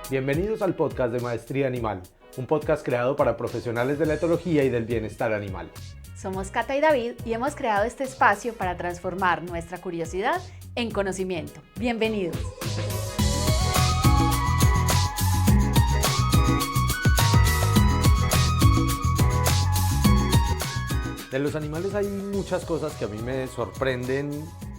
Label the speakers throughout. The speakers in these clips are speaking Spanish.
Speaker 1: Bienvenidos al podcast de Maestría Animal, un podcast creado para profesionales de la etología y del bienestar animal.
Speaker 2: Somos Cata y David y hemos creado este espacio para transformar nuestra curiosidad en conocimiento. Bienvenidos.
Speaker 1: De los animales hay muchas cosas que a mí me sorprenden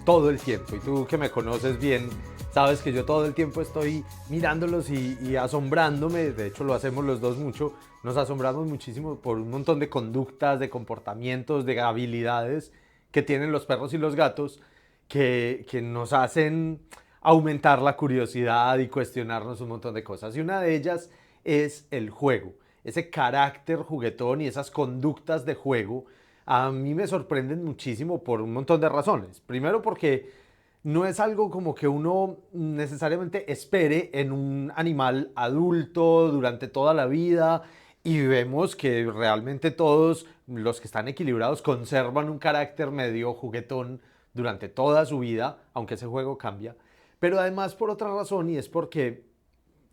Speaker 1: todo el tiempo, y tú que me conoces bien sabes que yo todo el tiempo estoy mirándolos y asombrándome. De hecho lo hacemos los dos mucho, nos asombramos muchísimo por un montón de conductas, de comportamientos, de habilidades que tienen los perros y los gatos que nos hacen aumentar la curiosidad y cuestionarnos un montón de cosas, y una de ellas es el juego. Ese carácter juguetón y esas conductas de juego a mí me sorprenden muchísimo por un montón de razones. Primero, porque no es algo como que uno necesariamente espere en un animal adulto durante toda la vida, y vemos que realmente todos los que están equilibrados conservan un carácter medio juguetón durante toda su vida, aunque ese juego cambia. Pero además por otra razón, y es porque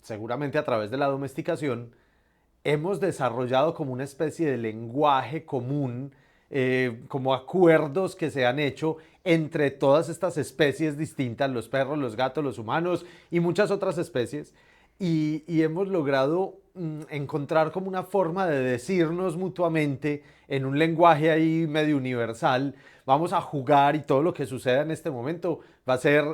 Speaker 1: seguramente a través de la domesticación hemos desarrollado como una especie de lenguaje común, como acuerdos que se han hecho entre todas estas especies distintas, los perros, los gatos, los humanos y muchas otras especies, y hemos logrado encontrar como una forma de decirnos mutuamente en un lenguaje ahí medio universal: vamos a jugar y todo lo que suceda en este momento va a ser,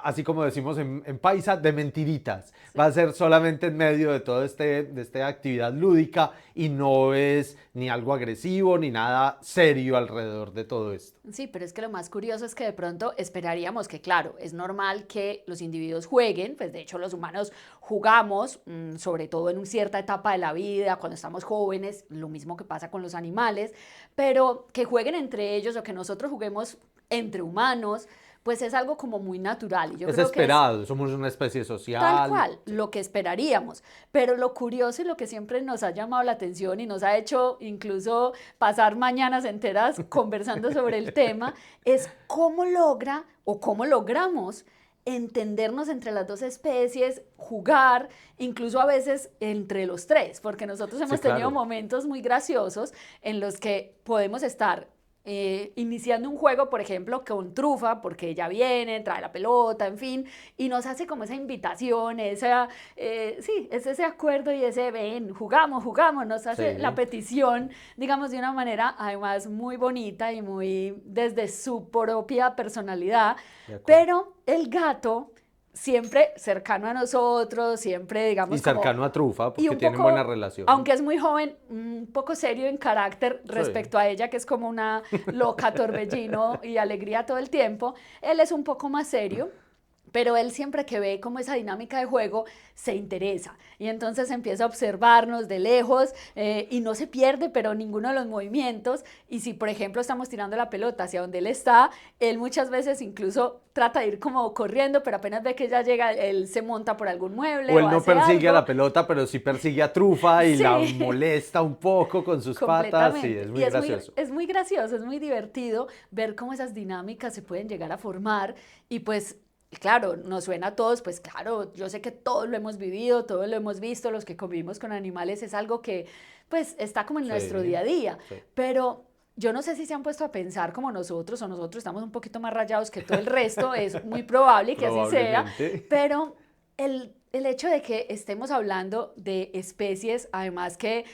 Speaker 1: así como decimos en paisa, de mentiritas. Sí. Va a ser solamente en medio de toda esta actividad lúdica, y no es ni algo agresivo ni nada serio alrededor de todo esto.
Speaker 2: Sí, pero es que lo más curioso es que de pronto esperaríamos que, claro, es normal que los individuos jueguen, pues de hecho los humanos jugamos, sobre todo en una cierta etapa de la vida, cuando estamos jóvenes, lo mismo que pasa con los animales, pero que jueguen entre ellos o que nosotros juguemos entre humanos, pues es algo como muy natural. Y yo
Speaker 1: es
Speaker 2: creo
Speaker 1: esperado,
Speaker 2: que
Speaker 1: somos una especie social.
Speaker 2: Tal cual, lo que esperaríamos. Pero lo curioso y lo que siempre nos ha llamado la atención y nos ha hecho incluso pasar mañanas enteras conversando sobre el tema, es cómo logra o cómo logramos entendernos entre las dos especies, jugar, incluso a veces entre los tres, porque nosotros hemos tenido momentos muy graciosos en los que podemos estar iniciando un juego, por ejemplo, con Trufa, porque ella viene, trae la pelota, en fin, y nos hace como esa invitación, sí, es ese acuerdo y ese ven, jugamos, nos hace la petición, digamos, de una manera además muy bonita y muy desde su propia personalidad, pero el gato siempre cercano a nosotros, siempre, digamos,
Speaker 1: y cercano como, a Trufa, porque tienen buena relación.
Speaker 2: Aunque es muy joven, un poco serio en carácter respecto a ella, que es como una loca torbellino y alegría todo el tiempo. Él es un poco más serio, pero él siempre que ve como esa dinámica de juego se interesa, y entonces empieza a observarnos de lejos, y no se pierde pero ninguno de los movimientos, y si por ejemplo estamos tirando la pelota hacia donde él está, él muchas veces incluso trata de ir como corriendo, pero apenas ve que ya llega, él se monta por algún mueble.
Speaker 1: O él no persigue
Speaker 2: algo
Speaker 1: a la pelota, pero sí persigue a Trufa y la molesta un poco con sus patas. Sí, es muy gracioso.
Speaker 2: Es muy gracioso, es muy divertido ver cómo esas dinámicas se pueden llegar a formar, y pues claro, nos suena a todos, pues claro, yo sé que todos lo hemos vivido, todos lo hemos visto, los que convivimos con animales, es algo que pues está como en nuestro día a día, pero yo no sé si se han puesto a pensar como nosotros, o nosotros estamos un poquito más rayados que todo el resto, es muy probable que así sea, pero el hecho de que estemos hablando de especies, además que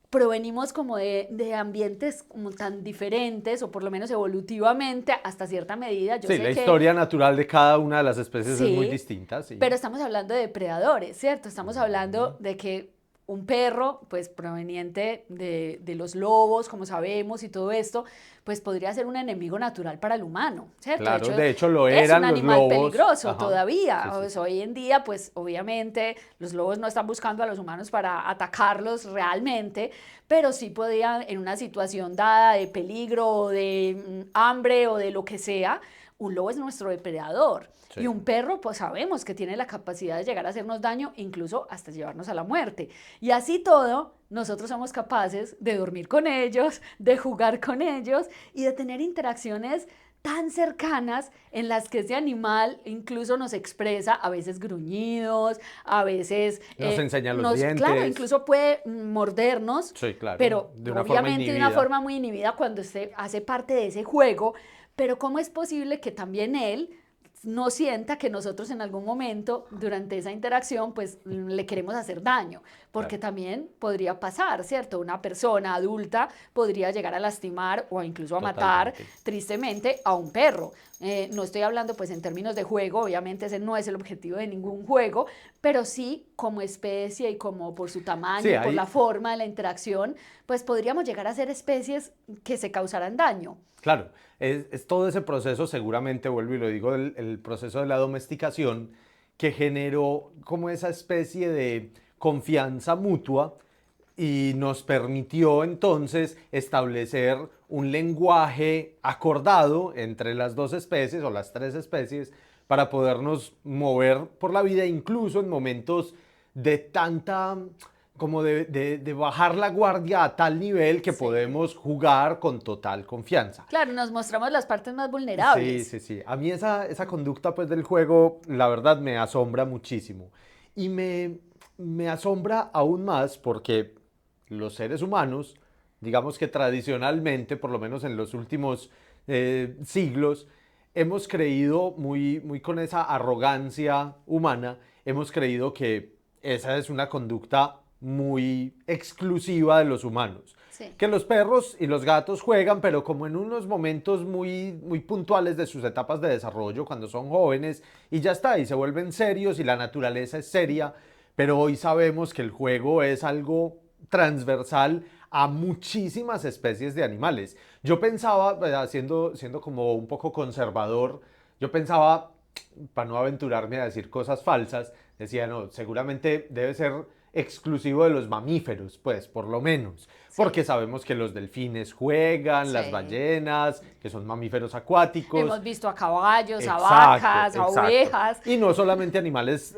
Speaker 2: provenimos como de ambientes como tan diferentes, o por lo menos evolutivamente hasta cierta medida.
Speaker 1: Yo sé la historia natural de cada una de las especies es muy distinta. Sí.
Speaker 2: Pero estamos hablando de depredadores, ¿cierto? Estamos hablando de que un perro, pues proveniente de los lobos, como sabemos, y todo esto, pues podría ser un enemigo natural para el humano, ¿cierto?
Speaker 1: Claro, de hecho lo eran los lobos. Es un animal
Speaker 2: peligroso todavía. Pues, hoy en día, pues obviamente los lobos no están buscando a los humanos para atacarlos realmente, pero sí podían, en una situación dada de peligro o de hambre o de lo que sea, un lobo es nuestro depredador. Y un perro, pues sabemos que tiene la capacidad de llegar a hacernos daño, incluso hasta llevarnos a la muerte. Y así todo, nosotros somos capaces de dormir con ellos, de jugar con ellos y de tener interacciones tan cercanas en las que ese animal incluso nos expresa a veces gruñidos, a veces
Speaker 1: Nos enseña los
Speaker 2: claro,
Speaker 1: dientes.
Speaker 2: incluso puede mordernos,
Speaker 1: Sí, claro,
Speaker 2: pero
Speaker 1: de una forma
Speaker 2: obviamente de una
Speaker 1: inhibida.
Speaker 2: forma muy inhibida cuando usted hace parte de ese juego, pero ¿cómo es posible que también él no sienta que nosotros en algún momento durante esa interacción pues le queremos hacer daño? Porque
Speaker 1: Claro.
Speaker 2: también podría pasar, ¿cierto? Una persona adulta podría llegar a lastimar o incluso a matar
Speaker 1: Totalmente.
Speaker 2: tristemente a un perro. No estoy hablando pues en términos de juego, obviamente ese no es el objetivo de ningún juego, pero sí como especie y como por su tamaño
Speaker 1: Sí,
Speaker 2: y por la
Speaker 1: hay,
Speaker 2: forma de la interacción, pues podríamos llegar a ser especies que se causaran daño.
Speaker 1: claro, es todo ese proceso, seguramente, vuelvo y lo digo, el proceso de la domesticación que generó como esa especie de confianza mutua y nos permitió entonces establecer un lenguaje acordado entre las dos especies o las tres especies para podernos mover por la vida, incluso en momentos de tanta, como de bajar la guardia a tal nivel que
Speaker 2: Sí.
Speaker 1: podemos jugar con total confianza.
Speaker 2: Claro, nos mostramos las partes más
Speaker 1: Sí,
Speaker 2: vulnerables.
Speaker 1: sí, sí. A mí esa conducta pues del juego, la verdad, me asombra muchísimo. Y me asombra aún más porque los seres humanos, digamos que tradicionalmente, por lo menos en los últimos siglos, hemos creído muy con esa arrogancia humana, hemos creído que esa es una conducta muy exclusiva de los humanos.
Speaker 2: Sí.
Speaker 1: Que los perros y los gatos juegan, pero como en unos momentos muy puntuales de sus etapas de desarrollo, cuando son jóvenes, y ya está, y se vuelven serios y la naturaleza es seria, pero hoy sabemos que el juego es algo transversal a muchísimas especies de animales. Yo pensaba, siendo como un poco conservador, yo pensaba, para no aventurarme a decir cosas falsas, decía, no, seguramente debe ser exclusivo de los mamíferos, pues, por lo menos.
Speaker 2: Sí,
Speaker 1: Porque sabemos que los delfines juegan, las
Speaker 2: sí.
Speaker 1: ballenas, que son mamíferos acuáticos.
Speaker 2: Hemos visto a caballos, a
Speaker 1: Exacto,
Speaker 2: vacas, a
Speaker 1: exacto.
Speaker 2: ovejas.
Speaker 1: Y no solamente animales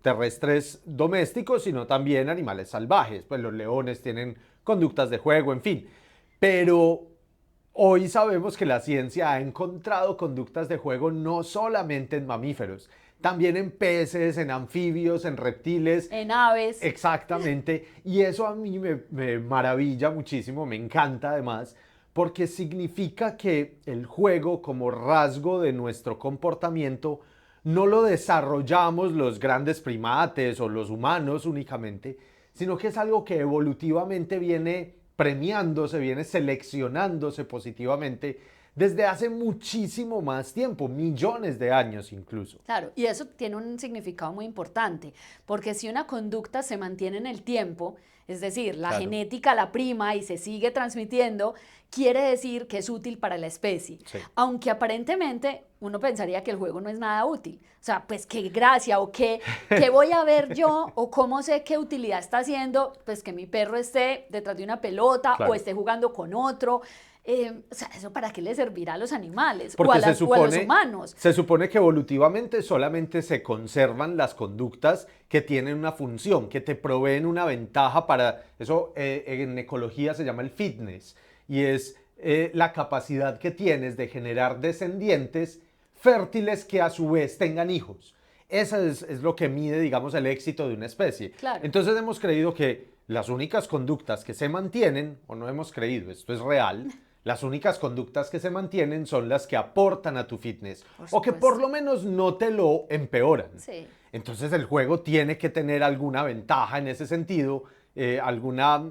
Speaker 1: terrestres domésticos, sino también animales salvajes. Pues los leones tienen conductas de juego, en fin. Pero hoy sabemos que la ciencia ha encontrado conductas de juego no solamente en mamíferos, también en peces, en anfibios, en reptiles.
Speaker 2: En aves.
Speaker 1: Exactamente. Y eso a mí me maravilla muchísimo, me encanta además, porque significa que el juego como rasgo de nuestro comportamiento no lo desarrollamos los grandes primates o los humanos únicamente, sino que es algo que evolutivamente viene premiándose, viene seleccionándose positivamente desde hace muchísimo más tiempo, millones de años incluso.
Speaker 2: Claro, y eso tiene un significado muy importante, porque si una conducta se mantiene en el tiempo, es decir, la
Speaker 1: Claro,
Speaker 2: genética la prima y se sigue transmitiendo, quiere decir que es útil para la especie.
Speaker 1: sí.
Speaker 2: Aunque aparentemente uno pensaría que el juego no es nada útil. O sea, pues qué gracia o qué voy a ver yo o cómo sé qué utilidad está haciendo, pues que mi perro esté detrás de una pelota o
Speaker 1: Claro.
Speaker 2: esté jugando con otro. O sea, ¿eso para qué le servirá a los animales o
Speaker 1: Porque
Speaker 2: o a los humanos?
Speaker 1: se supone que evolutivamente solamente se conservan las conductas que tienen una función, que te proveen una ventaja para, eso en ecología se llama el fitness, y es la capacidad que tienes de generar descendientes fértiles que a su vez tengan hijos. Eso es lo que mide, digamos, el éxito de una especie.
Speaker 2: Claro.
Speaker 1: Entonces hemos creído que las únicas conductas que se mantienen, o no hemos creído, esto es real, las únicas conductas que se mantienen son las que aportan a tu fitness
Speaker 2: Por
Speaker 1: o que por
Speaker 2: supuesto.
Speaker 1: lo menos no te lo empeoran.
Speaker 2: Sí,
Speaker 1: Entonces el juego tiene que tener alguna ventaja en ese sentido, alguna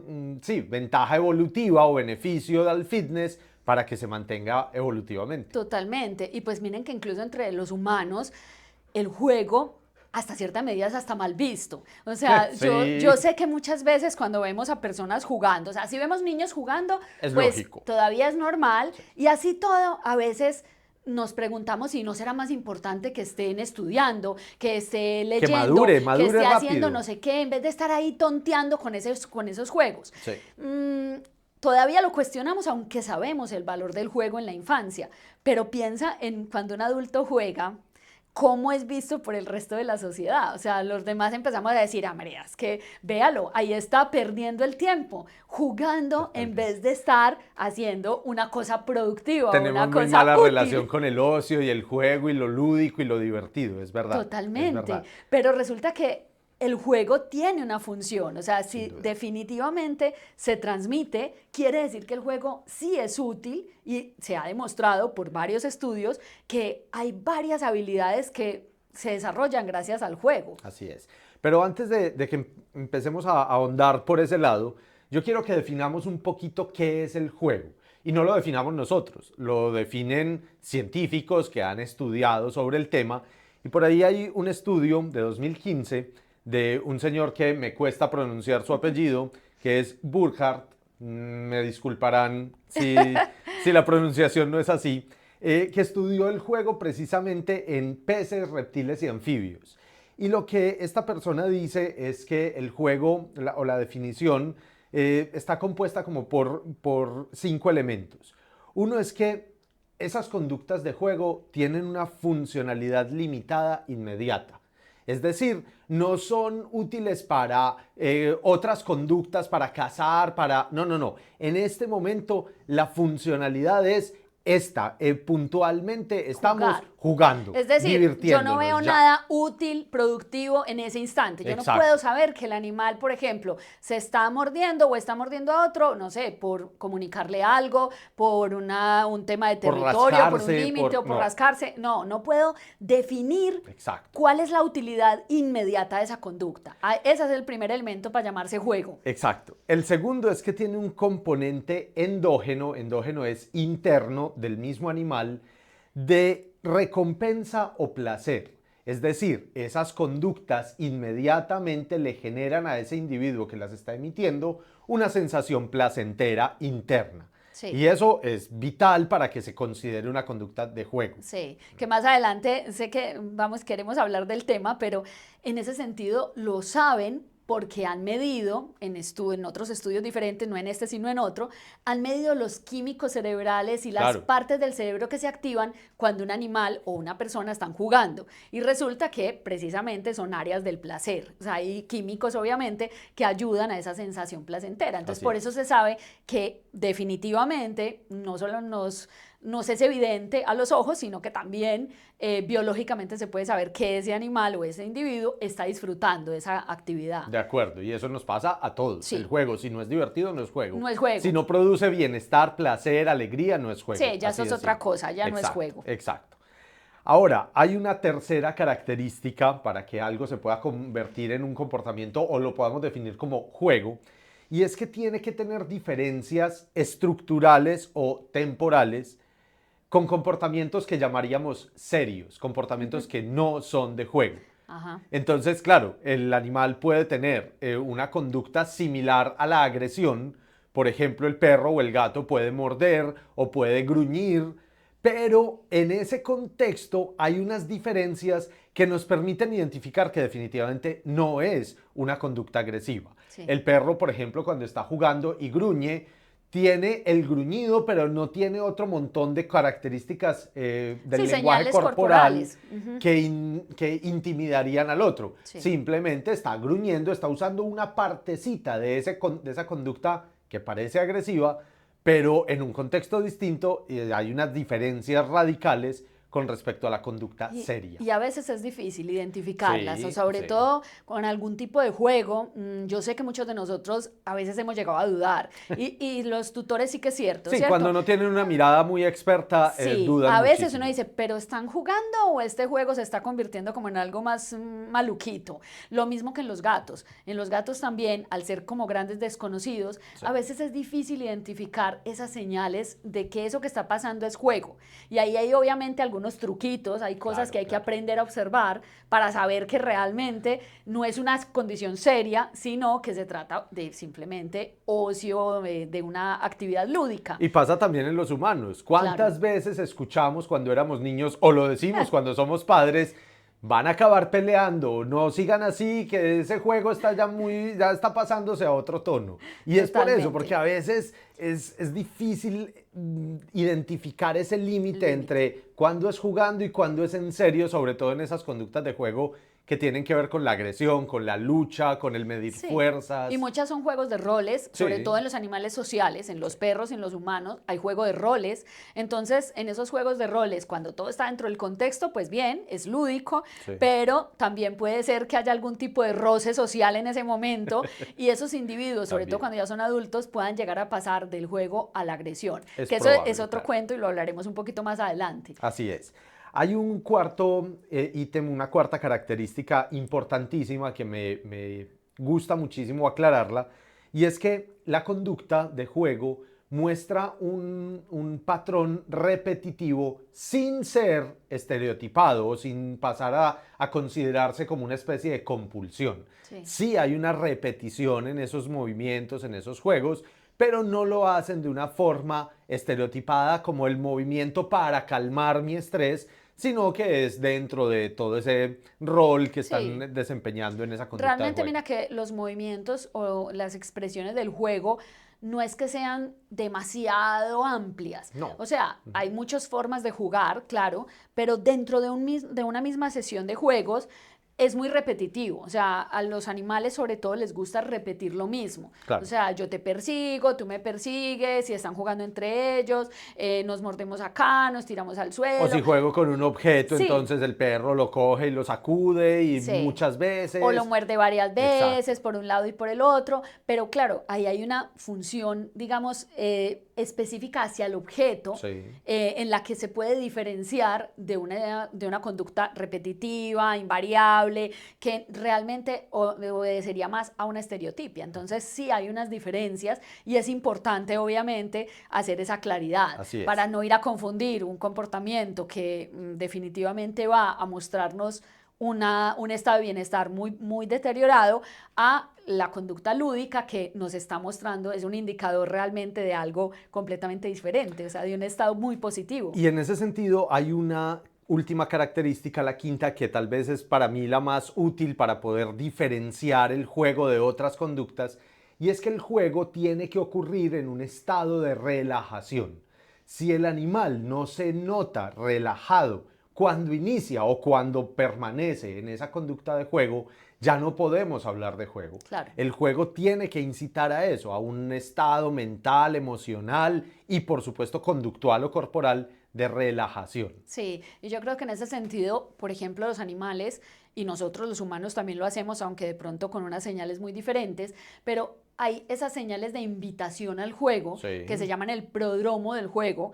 Speaker 1: sí, ventaja evolutiva o beneficio del fitness para que se mantenga evolutivamente.
Speaker 2: totalmente. Y pues miren que incluso entre los humanos el juego hasta cierta medida es hasta mal visto. O sea, yo
Speaker 1: Sí,
Speaker 2: sé que muchas veces cuando vemos a personas jugando, o sea, si vemos niños jugando,
Speaker 1: es
Speaker 2: pues
Speaker 1: lógico.
Speaker 2: todavía es normal.
Speaker 1: Sí.
Speaker 2: Y así todo, a veces nos preguntamos si no será más importante que estén estudiando, que esté
Speaker 1: Que
Speaker 2: leyendo, que
Speaker 1: madure
Speaker 2: esté haciendo
Speaker 1: rápido.
Speaker 2: no sé qué, en vez de estar ahí tonteando con esos juegos.
Speaker 1: Sí.
Speaker 2: Todavía lo cuestionamos, aunque sabemos el valor del juego en la infancia, pero piensa en cuando un adulto juega, cómo es visto por el resto de la sociedad. O sea, los demás empezamos a decir, María, es que véalo, ahí está perdiendo el tiempo, jugando en vez de estar haciendo una cosa productiva,
Speaker 1: Tenemos
Speaker 2: una
Speaker 1: muy
Speaker 2: cosa
Speaker 1: mala
Speaker 2: útil.
Speaker 1: relación con el ocio y el juego y lo lúdico y lo divertido, es verdad.
Speaker 2: Totalmente,
Speaker 1: es verdad.
Speaker 2: pero resulta que el juego tiene una función, o sea, si
Speaker 1: duda.
Speaker 2: definitivamente se transmite, quiere decir que el juego sí es útil y se ha demostrado por varios estudios que hay varias habilidades que se desarrollan gracias al juego.
Speaker 1: Así es. Pero antes de que empecemos a ahondar por ese lado, yo quiero que definamos un poquito qué es el juego. Y no lo definamos nosotros, lo definen científicos que han estudiado sobre el tema. Y por ahí hay un estudio de 2015 de un señor que me cuesta pronunciar su apellido, que es Burkhardt. Me disculparán si la pronunciación no es así, que estudió el juego precisamente en peces, reptiles y anfibios. Y lo que esta persona dice es que el juego, o la definición, está compuesta como por 5 elementos. Uno es que esas conductas de juego tienen una funcionalidad limitada inmediata. Es decir, no son útiles para otras conductas, para cazar, para... No. En este momento la funcionalidad es esta. Puntualmente estamos jugando,
Speaker 2: es decir, yo no veo
Speaker 1: ya.
Speaker 2: nada útil, productivo en ese instante. Yo
Speaker 1: Exacto.
Speaker 2: no puedo saber que el animal, por ejemplo, se está mordiendo o está mordiendo a otro, no sé, por comunicarle algo, por un tema de territorio, por un límite o por rascarse. No puedo definir cuál es la utilidad inmediata de esa conducta. Ese es el primer elemento para llamarse juego.
Speaker 1: Exacto. El segundo es que tiene un componente endógeno. Endógeno es interno del mismo animal, de recompensa o placer. Es decir, esas conductas inmediatamente le generan a ese individuo que las está emitiendo una sensación placentera interna. Sí. Y eso es vital para que se considere una conducta de juego.
Speaker 2: Sí, que más adelante sé que queremos hablar del tema, pero en ese sentido lo saben porque han medido, en otros estudios diferentes, no en este sino en otro, han medido los químicos cerebrales y las partes del cerebro que se activan cuando un animal o una persona están jugando. Y resulta que precisamente son áreas del placer. O sea, hay químicos obviamente que ayudan a esa sensación placentera. Entonces por eso se sabe que definitivamente no solo nos es evidente a los ojos, sino que también biológicamente se puede saber que ese animal o ese individuo está disfrutando de esa actividad.
Speaker 1: De acuerdo, y eso nos pasa a todos. Sí. El juego, si no es divertido, no es juego.
Speaker 2: No es juego.
Speaker 1: Si no produce bienestar, placer, alegría, no es juego.
Speaker 2: Sí, ya eso es otra cosa, ya no es juego.
Speaker 1: Exacto. Ahora, hay una tercera característica para que algo se pueda convertir en un comportamiento o lo podamos definir como juego, y es que tiene que tener diferencias estructurales o temporales con comportamientos que llamaríamos serios, comportamientos que no son de juego.
Speaker 2: Ajá.
Speaker 1: Entonces, claro, el animal puede tener una conducta similar a la agresión. Por ejemplo, el perro o el gato puede morder o puede gruñir, pero en ese contexto hay unas diferencias que nos permiten identificar que definitivamente no es una conducta agresiva. Sí. El perro, por ejemplo, cuando está jugando y gruñe, tiene el gruñido, pero no tiene otro montón de características del lenguaje corporal que intimidarían al otro. Sí. Simplemente está gruñendo, está usando una partecita de esa conducta que parece agresiva, pero en un contexto distinto hay unas diferencias radicales con respecto a la conducta seria.
Speaker 2: Y a veces es difícil identificarlas, o sobre todo con algún tipo de juego. Yo sé que muchos de nosotros a veces hemos llegado a dudar, y los tutores sí que es cierto.
Speaker 1: Sí,
Speaker 2: ¿cierto?
Speaker 1: Cuando no tienen una mirada muy experta, dudan
Speaker 2: a veces
Speaker 1: muchísimo.
Speaker 2: Uno dice, ¿pero están jugando o este juego se está convirtiendo como en algo más maluquito? Lo mismo que en los gatos. En los gatos también, al ser como grandes desconocidos, a veces es difícil identificar esas señales de que eso que está pasando es juego. Y ahí hay obviamente algunos truquitos, hay cosas que hay que aprender a observar para saber que realmente no es una condición seria, sino que se trata de simplemente ocio, de una actividad lúdica.
Speaker 1: Y pasa también en los humanos. ¿Cuántas veces escuchamos cuando éramos niños, o lo decimos cuando somos padres? van a acabar peleando, no sigan así, que ese juego está ya está pasándose a otro tono. Y es por eso, porque a veces es difícil identificar ese límite entre cuándo es jugando y cuándo es en serio, sobre todo en esas conductas de juego que tienen que ver con la agresión, con la lucha, con el medir fuerzas.
Speaker 2: Y muchas son juegos de roles, sobre todo en los animales sociales, en los perros, en los humanos, hay juego de roles. Entonces, en esos juegos de roles, cuando todo está dentro del contexto, pues bien, es lúdico, pero también puede ser que haya algún tipo de roce social en ese momento y esos individuos, sobre todo cuando ya son adultos, puedan llegar a pasar del juego a la agresión. Que eso es otro cuento y lo hablaremos un poquito más adelante.
Speaker 1: Así es. Hay un cuarto ítem, una cuarta característica importantísima que me gusta muchísimo aclararla, y es que la conducta de juego muestra un patrón repetitivo sin ser estereotipado o sin pasar a considerarse como una especie de compulsión. Sí hay una repetición en esos movimientos, en esos juegos, pero no lo hacen de una forma estereotipada como el movimiento para calmar mi estrés, sino que es dentro de todo ese rol que están desempeñando en esa conducta.
Speaker 2: Realmente mira que los movimientos o las expresiones del juego no es que sean demasiado amplias.
Speaker 1: No.
Speaker 2: O sea, hay muchas formas de jugar, claro, pero dentro de una misma sesión de juegos es muy repetitivo, o sea, a los animales sobre todo les gusta repetir lo mismo. Claro. O sea, yo te persigo, tú me persigues, si están jugando entre ellos, nos mordemos acá, nos tiramos al suelo.
Speaker 1: O si juego con un objeto, entonces el perro lo coge y lo sacude y muchas veces.
Speaker 2: O lo muerde varias veces, por un lado y por el otro, pero claro, ahí hay una función, digamos, específica hacia el objeto, en la que se puede diferenciar de una conducta repetitiva, invariable, que realmente obedecería más a una estereotipia. Entonces sí hay unas diferencias y es importante obviamente hacer esa claridad para no ir a confundir un comportamiento que definitivamente va a mostrarnos un estado de bienestar muy, muy deteriorado a la conducta lúdica que nos está mostrando es un indicador realmente de algo completamente diferente, o sea, de un estado muy positivo.
Speaker 1: Y en ese sentido hay una última característica, la quinta, que tal vez es para mí la más útil para poder diferenciar el juego de otras conductas, y es que el juego tiene que ocurrir en un estado de relajación. Si el animal no se nota relajado cuando inicia o cuando permanece en esa conducta de juego, ya no podemos hablar de juego.
Speaker 2: Claro.
Speaker 1: El juego tiene que incitar a eso, a un estado mental, emocional y por supuesto conductual o corporal de relajación.
Speaker 2: Sí, y yo creo que en ese sentido, por ejemplo, los animales y nosotros los humanos también lo hacemos, aunque de pronto con unas señales muy diferentes, pero hay esas señales de invitación al juego que se llaman el prodromo del juego,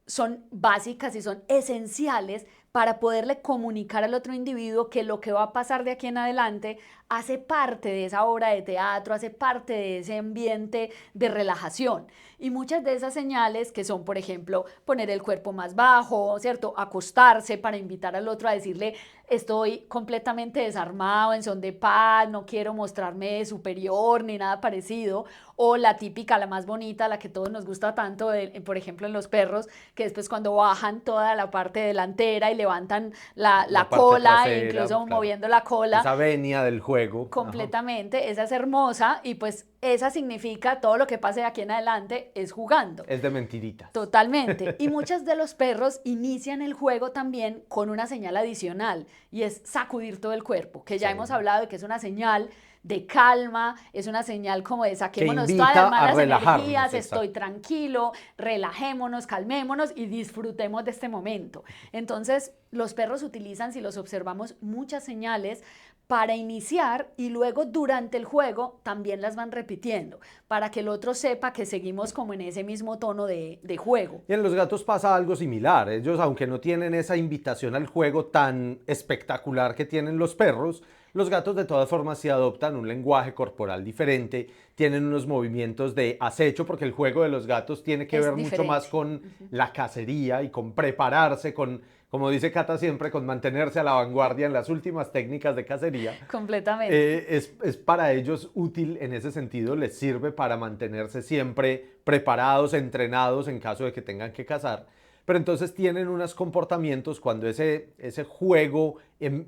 Speaker 2: son básicas y son esenciales para poderle comunicar al otro individuo que lo que va a pasar de aquí en adelante hace parte de esa obra de teatro, hace parte de ese ambiente de relajación. Y muchas de esas señales que son, por ejemplo, poner el cuerpo más bajo, ¿cierto? Acostarse para invitar al otro a decirle estoy completamente desarmado, en son de paz, no quiero mostrarme superior ni nada parecido. O la típica, la más bonita, la que a todos nos gusta tanto, por ejemplo en los perros, que después cuando bajan toda la parte delantera y levantan la cola, trasera, incluso moviendo la cola.
Speaker 1: Esa venia del juego.
Speaker 2: Completamente, esa es hermosa y pues esa significa todo lo que pase de aquí en adelante es jugando.
Speaker 1: Es de mentiritas.
Speaker 2: Totalmente. Y muchos de los perros inician el juego también con una señal adicional y es sacudir todo el cuerpo, que ya hemos hablado de que es una señal de calma, es una señal como de saquémonos todas las malas energías, estoy tranquilo, relajémonos, calmémonos y disfrutemos de este momento. Entonces, los perros utilizan, si los observamos, muchas señales para iniciar y luego durante el juego también las van repitiendo para que el otro sepa que seguimos como en ese mismo tono de juego.
Speaker 1: Y en los gatos pasa algo similar. Ellos, aunque no tienen esa invitación al juego tan espectacular que tienen los perros, los gatos de todas formas sí adoptan un lenguaje corporal diferente, tienen unos movimientos de acecho, porque el juego de los gatos tiene que ver mucho más con la cacería y con prepararse, con, como dice Cata siempre, con mantenerse a la vanguardia en las últimas técnicas de cacería.
Speaker 2: Completamente.
Speaker 1: Es para ellos útil en ese sentido, les sirve para mantenerse siempre preparados, entrenados en caso de que tengan que cazar. pero entonces tienen unos comportamientos cuando ese juego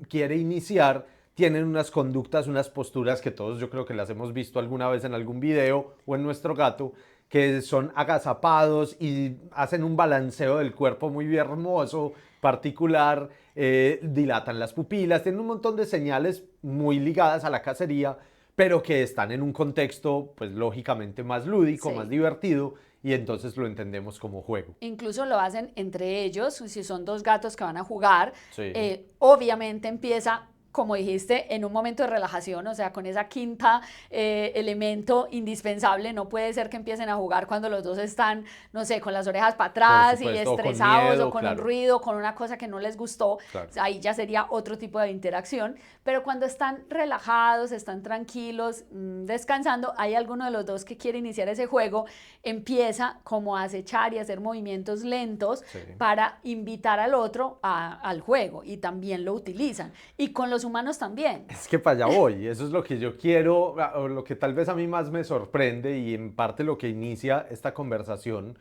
Speaker 1: quiere iniciar, tienen unas conductas, unas posturas que todos yo creo que las hemos visto alguna vez en algún video o en nuestro gato, que son agazapados y hacen un balanceo del cuerpo muy hermoso, particular, dilatan las pupilas, tienen un montón de señales muy ligadas a la cacería, pero que están en un contexto, pues lógicamente más lúdico,
Speaker 2: Sí.
Speaker 1: más divertido, y entonces lo entendemos como juego.
Speaker 2: Incluso lo hacen entre ellos, si son dos gatos que van a jugar,
Speaker 1: Sí.
Speaker 2: obviamente empieza, como dijiste, en un momento de relajación, o sea, con esa quinta elemento indispensable. No puede ser que empiecen a jugar cuando los dos están, no sé, con las orejas para atrás y
Speaker 1: supuesto, o con
Speaker 2: estresados
Speaker 1: miedo,
Speaker 2: o con
Speaker 1: claro.
Speaker 2: un ruido, con una cosa que no les gustó.
Speaker 1: Claro.
Speaker 2: Ahí ya sería otro tipo de interacción. Pero cuando están relajados, están tranquilos, descansando, hay alguno de los dos que quiere iniciar ese juego, empieza como a acechar y a hacer movimientos lentos
Speaker 1: Sí.
Speaker 2: para invitar al otro al juego, y también lo utilizan. Y con los humanos también.
Speaker 1: Es que para allá voy, eso es lo que yo quiero, o lo que tal vez a mí más me sorprende y en parte lo que inicia esta conversación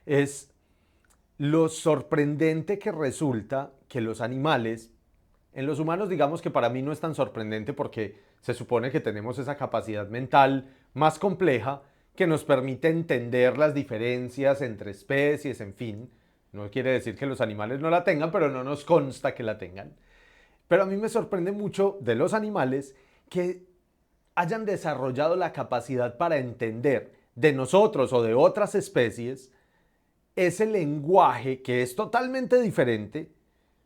Speaker 1: es lo sorprendente que resulta que los animales, en los humanos digamos que para mí no es tan sorprendente porque se supone que tenemos esa capacidad mental más compleja que nos permite entender las diferencias entre especies, en fin, no quiere decir que los animales no la tengan, pero no nos consta que la tengan. Pero a mí me sorprende mucho de los animales que hayan desarrollado la capacidad para entender de nosotros o de otras especies ese lenguaje que es totalmente diferente,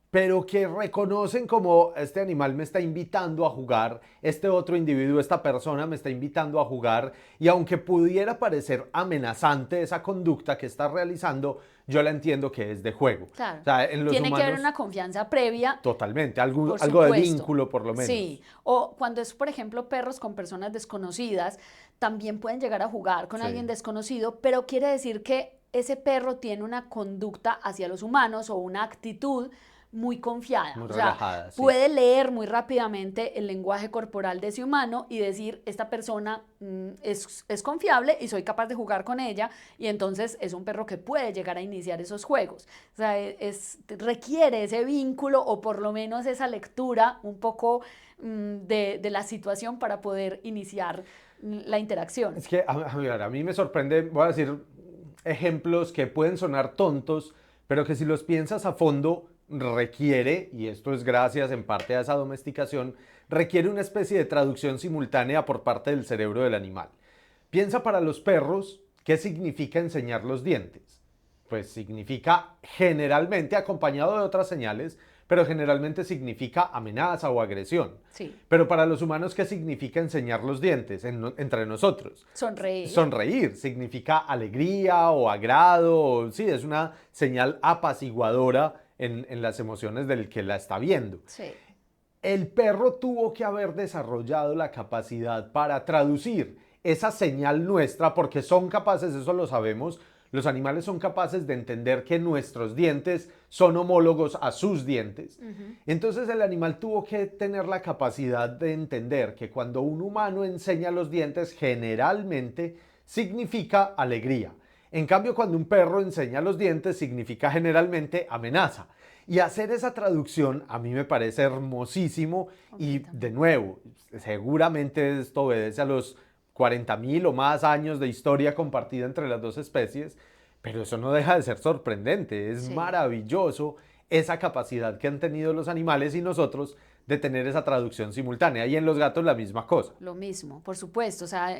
Speaker 1: pero que reconocen como este animal me está invitando a jugar, este otro individuo, esta persona me está invitando a jugar, y aunque pudiera parecer amenazante esa conducta que está realizando, yo la entiendo que es de juego.
Speaker 2: Claro.
Speaker 1: O sea, en los
Speaker 2: Tiene que haber
Speaker 1: humanos,
Speaker 2: una confianza previa.
Speaker 1: totalmente, algo
Speaker 2: Por
Speaker 1: de
Speaker 2: supuesto.
Speaker 1: vínculo por lo menos.
Speaker 2: Sí, o cuando es, por ejemplo, perros con personas desconocidas, también pueden llegar a jugar con
Speaker 1: Sí.
Speaker 2: alguien desconocido, pero quiere decir que ese perro tiene una conducta hacia los humanos o una actitud muy confiada.
Speaker 1: Muy
Speaker 2: O sea,
Speaker 1: relajada, sí.
Speaker 2: puede leer muy rápidamente el lenguaje corporal de ese humano y decir, esta persona es confiable y soy capaz de jugar con ella, y entonces es un perro que puede llegar a iniciar esos juegos. O sea, requiere ese vínculo o por lo menos esa lectura un poco de la situación para poder iniciar la interacción.
Speaker 1: Es que a mí me sorprende, voy a decir ejemplos que pueden sonar tontos, pero que si los piensas a fondo requiere, y esto es gracias en parte a esa domesticación, requiere una especie de traducción simultánea por parte del cerebro del animal. Piensa para los perros, ¿qué significa enseñar los dientes? Pues significa generalmente, acompañado de otras señales, pero generalmente significa amenaza o agresión.
Speaker 2: Sí.
Speaker 1: Pero para los humanos, ¿qué significa enseñar los dientes entre nosotros?
Speaker 2: Sonreír.
Speaker 1: Sonreír significa alegría o agrado, o, sí, es una señal apaciguadora en las emociones del que la está viendo.
Speaker 2: Sí.
Speaker 1: El perro tuvo que haber desarrollado la capacidad para traducir esa señal nuestra, porque son capaces, eso lo sabemos, los animales son capaces de entender que nuestros dientes son homólogos a sus dientes. Entonces el animal tuvo que tener la capacidad de entender que cuando un humano enseña los dientes, generalmente significa alegría. En cambio, cuando un perro enseña los dientes, significa generalmente amenaza. Y hacer esa traducción a mí me parece hermosísimo, y de nuevo, seguramente esto obedece a los 40.000 o más años de historia compartida entre las dos especies, pero eso no deja de ser sorprendente, es
Speaker 2: Sí.
Speaker 1: maravilloso esa capacidad que han tenido los animales y nosotros de tener esa traducción simultánea, y en los gatos la misma cosa.
Speaker 2: Lo mismo, por supuesto, o sea,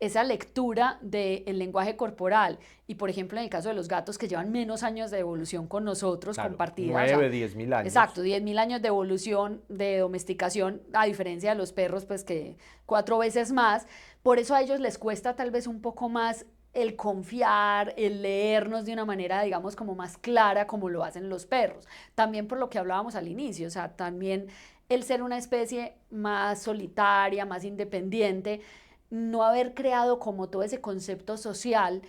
Speaker 2: esa lectura del lenguaje corporal, y por ejemplo en el caso de los gatos que llevan menos años de evolución con nosotros,
Speaker 1: Claro,
Speaker 2: compartida.
Speaker 1: 9, 10.000 años.
Speaker 2: Exacto, 10.000 años de evolución, de domesticación, a diferencia de los perros, pues que 4 veces más. Por eso a ellos les cuesta tal vez un poco más el confiar, el leernos de una manera, digamos, como más clara, como lo hacen los perros. También por lo que hablábamos al inicio, o sea, también el ser una especie más solitaria, más independiente, no haber creado como todo ese concepto social,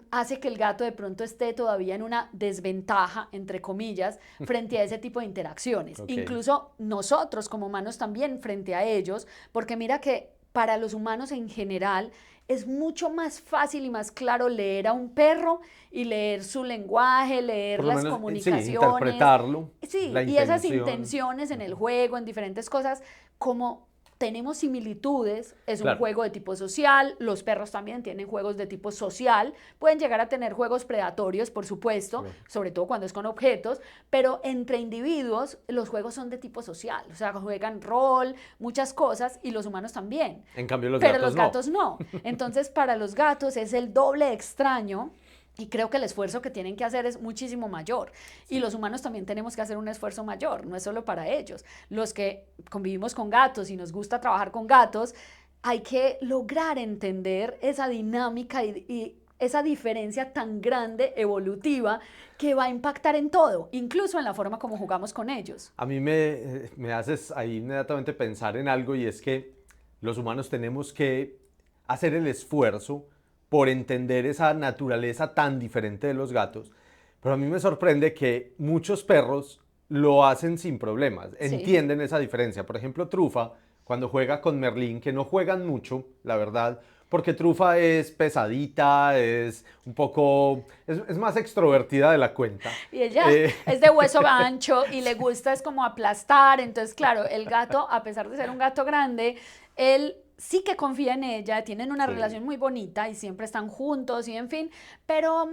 Speaker 2: hace que el gato de pronto esté todavía en una desventaja, entre comillas, frente a ese tipo de interacciones.
Speaker 1: Ok.
Speaker 2: Incluso nosotros como humanos también frente a ellos, porque mira que para los humanos en general es mucho más fácil y más claro leer a un perro y leer su lenguaje, leer
Speaker 1: Por lo
Speaker 2: las
Speaker 1: menos, sí,
Speaker 2: comunicaciones.
Speaker 1: interpretarlo,
Speaker 2: Sí,
Speaker 1: la
Speaker 2: y esas
Speaker 1: intención.
Speaker 2: intenciones en el juego, en diferentes cosas, como tenemos similitudes, es un
Speaker 1: Claro,
Speaker 2: juego de tipo social, los perros también tienen juegos de tipo social, pueden llegar a tener juegos predatorios, por supuesto,
Speaker 1: lógico.
Speaker 2: sobre todo cuando es con objetos, pero entre individuos los juegos son de tipo social, o sea, juegan rol, muchas cosas, y los humanos también,
Speaker 1: En cambio, los
Speaker 2: pero
Speaker 1: gatos
Speaker 2: los
Speaker 1: no.
Speaker 2: gatos no. Entonces, para los gatos es el doble de extraño. Y creo que el esfuerzo que tienen que hacer es muchísimo mayor. Y
Speaker 1: Sí.
Speaker 2: los humanos también tenemos que hacer un esfuerzo mayor, no es solo para ellos. Los que convivimos con gatos y nos gusta trabajar con gatos, hay que lograr entender esa dinámica y esa diferencia tan grande, evolutiva, que va a impactar en todo, incluso en la forma como jugamos con ellos.
Speaker 1: A mí me haces ahí inmediatamente pensar en algo y es que los humanos tenemos que hacer el esfuerzo por entender esa naturaleza tan diferente de los gatos. Pero a mí me sorprende que muchos perros lo hacen sin problemas,
Speaker 2: Sí.
Speaker 1: entienden esa diferencia. Por ejemplo, Trufa, cuando juega con Merlín, que no juegan mucho, la verdad, porque Trufa es pesadita, es un poco, es más extrovertida de la cuenta.
Speaker 2: Y ella
Speaker 1: Eh,
Speaker 2: es de hueso ancho y le gusta es como aplastar. Entonces, claro, el gato, a pesar de ser un gato grande, él sí que confía en ella, tienen una
Speaker 1: sí.
Speaker 2: relación muy bonita y siempre están juntos y en fin, pero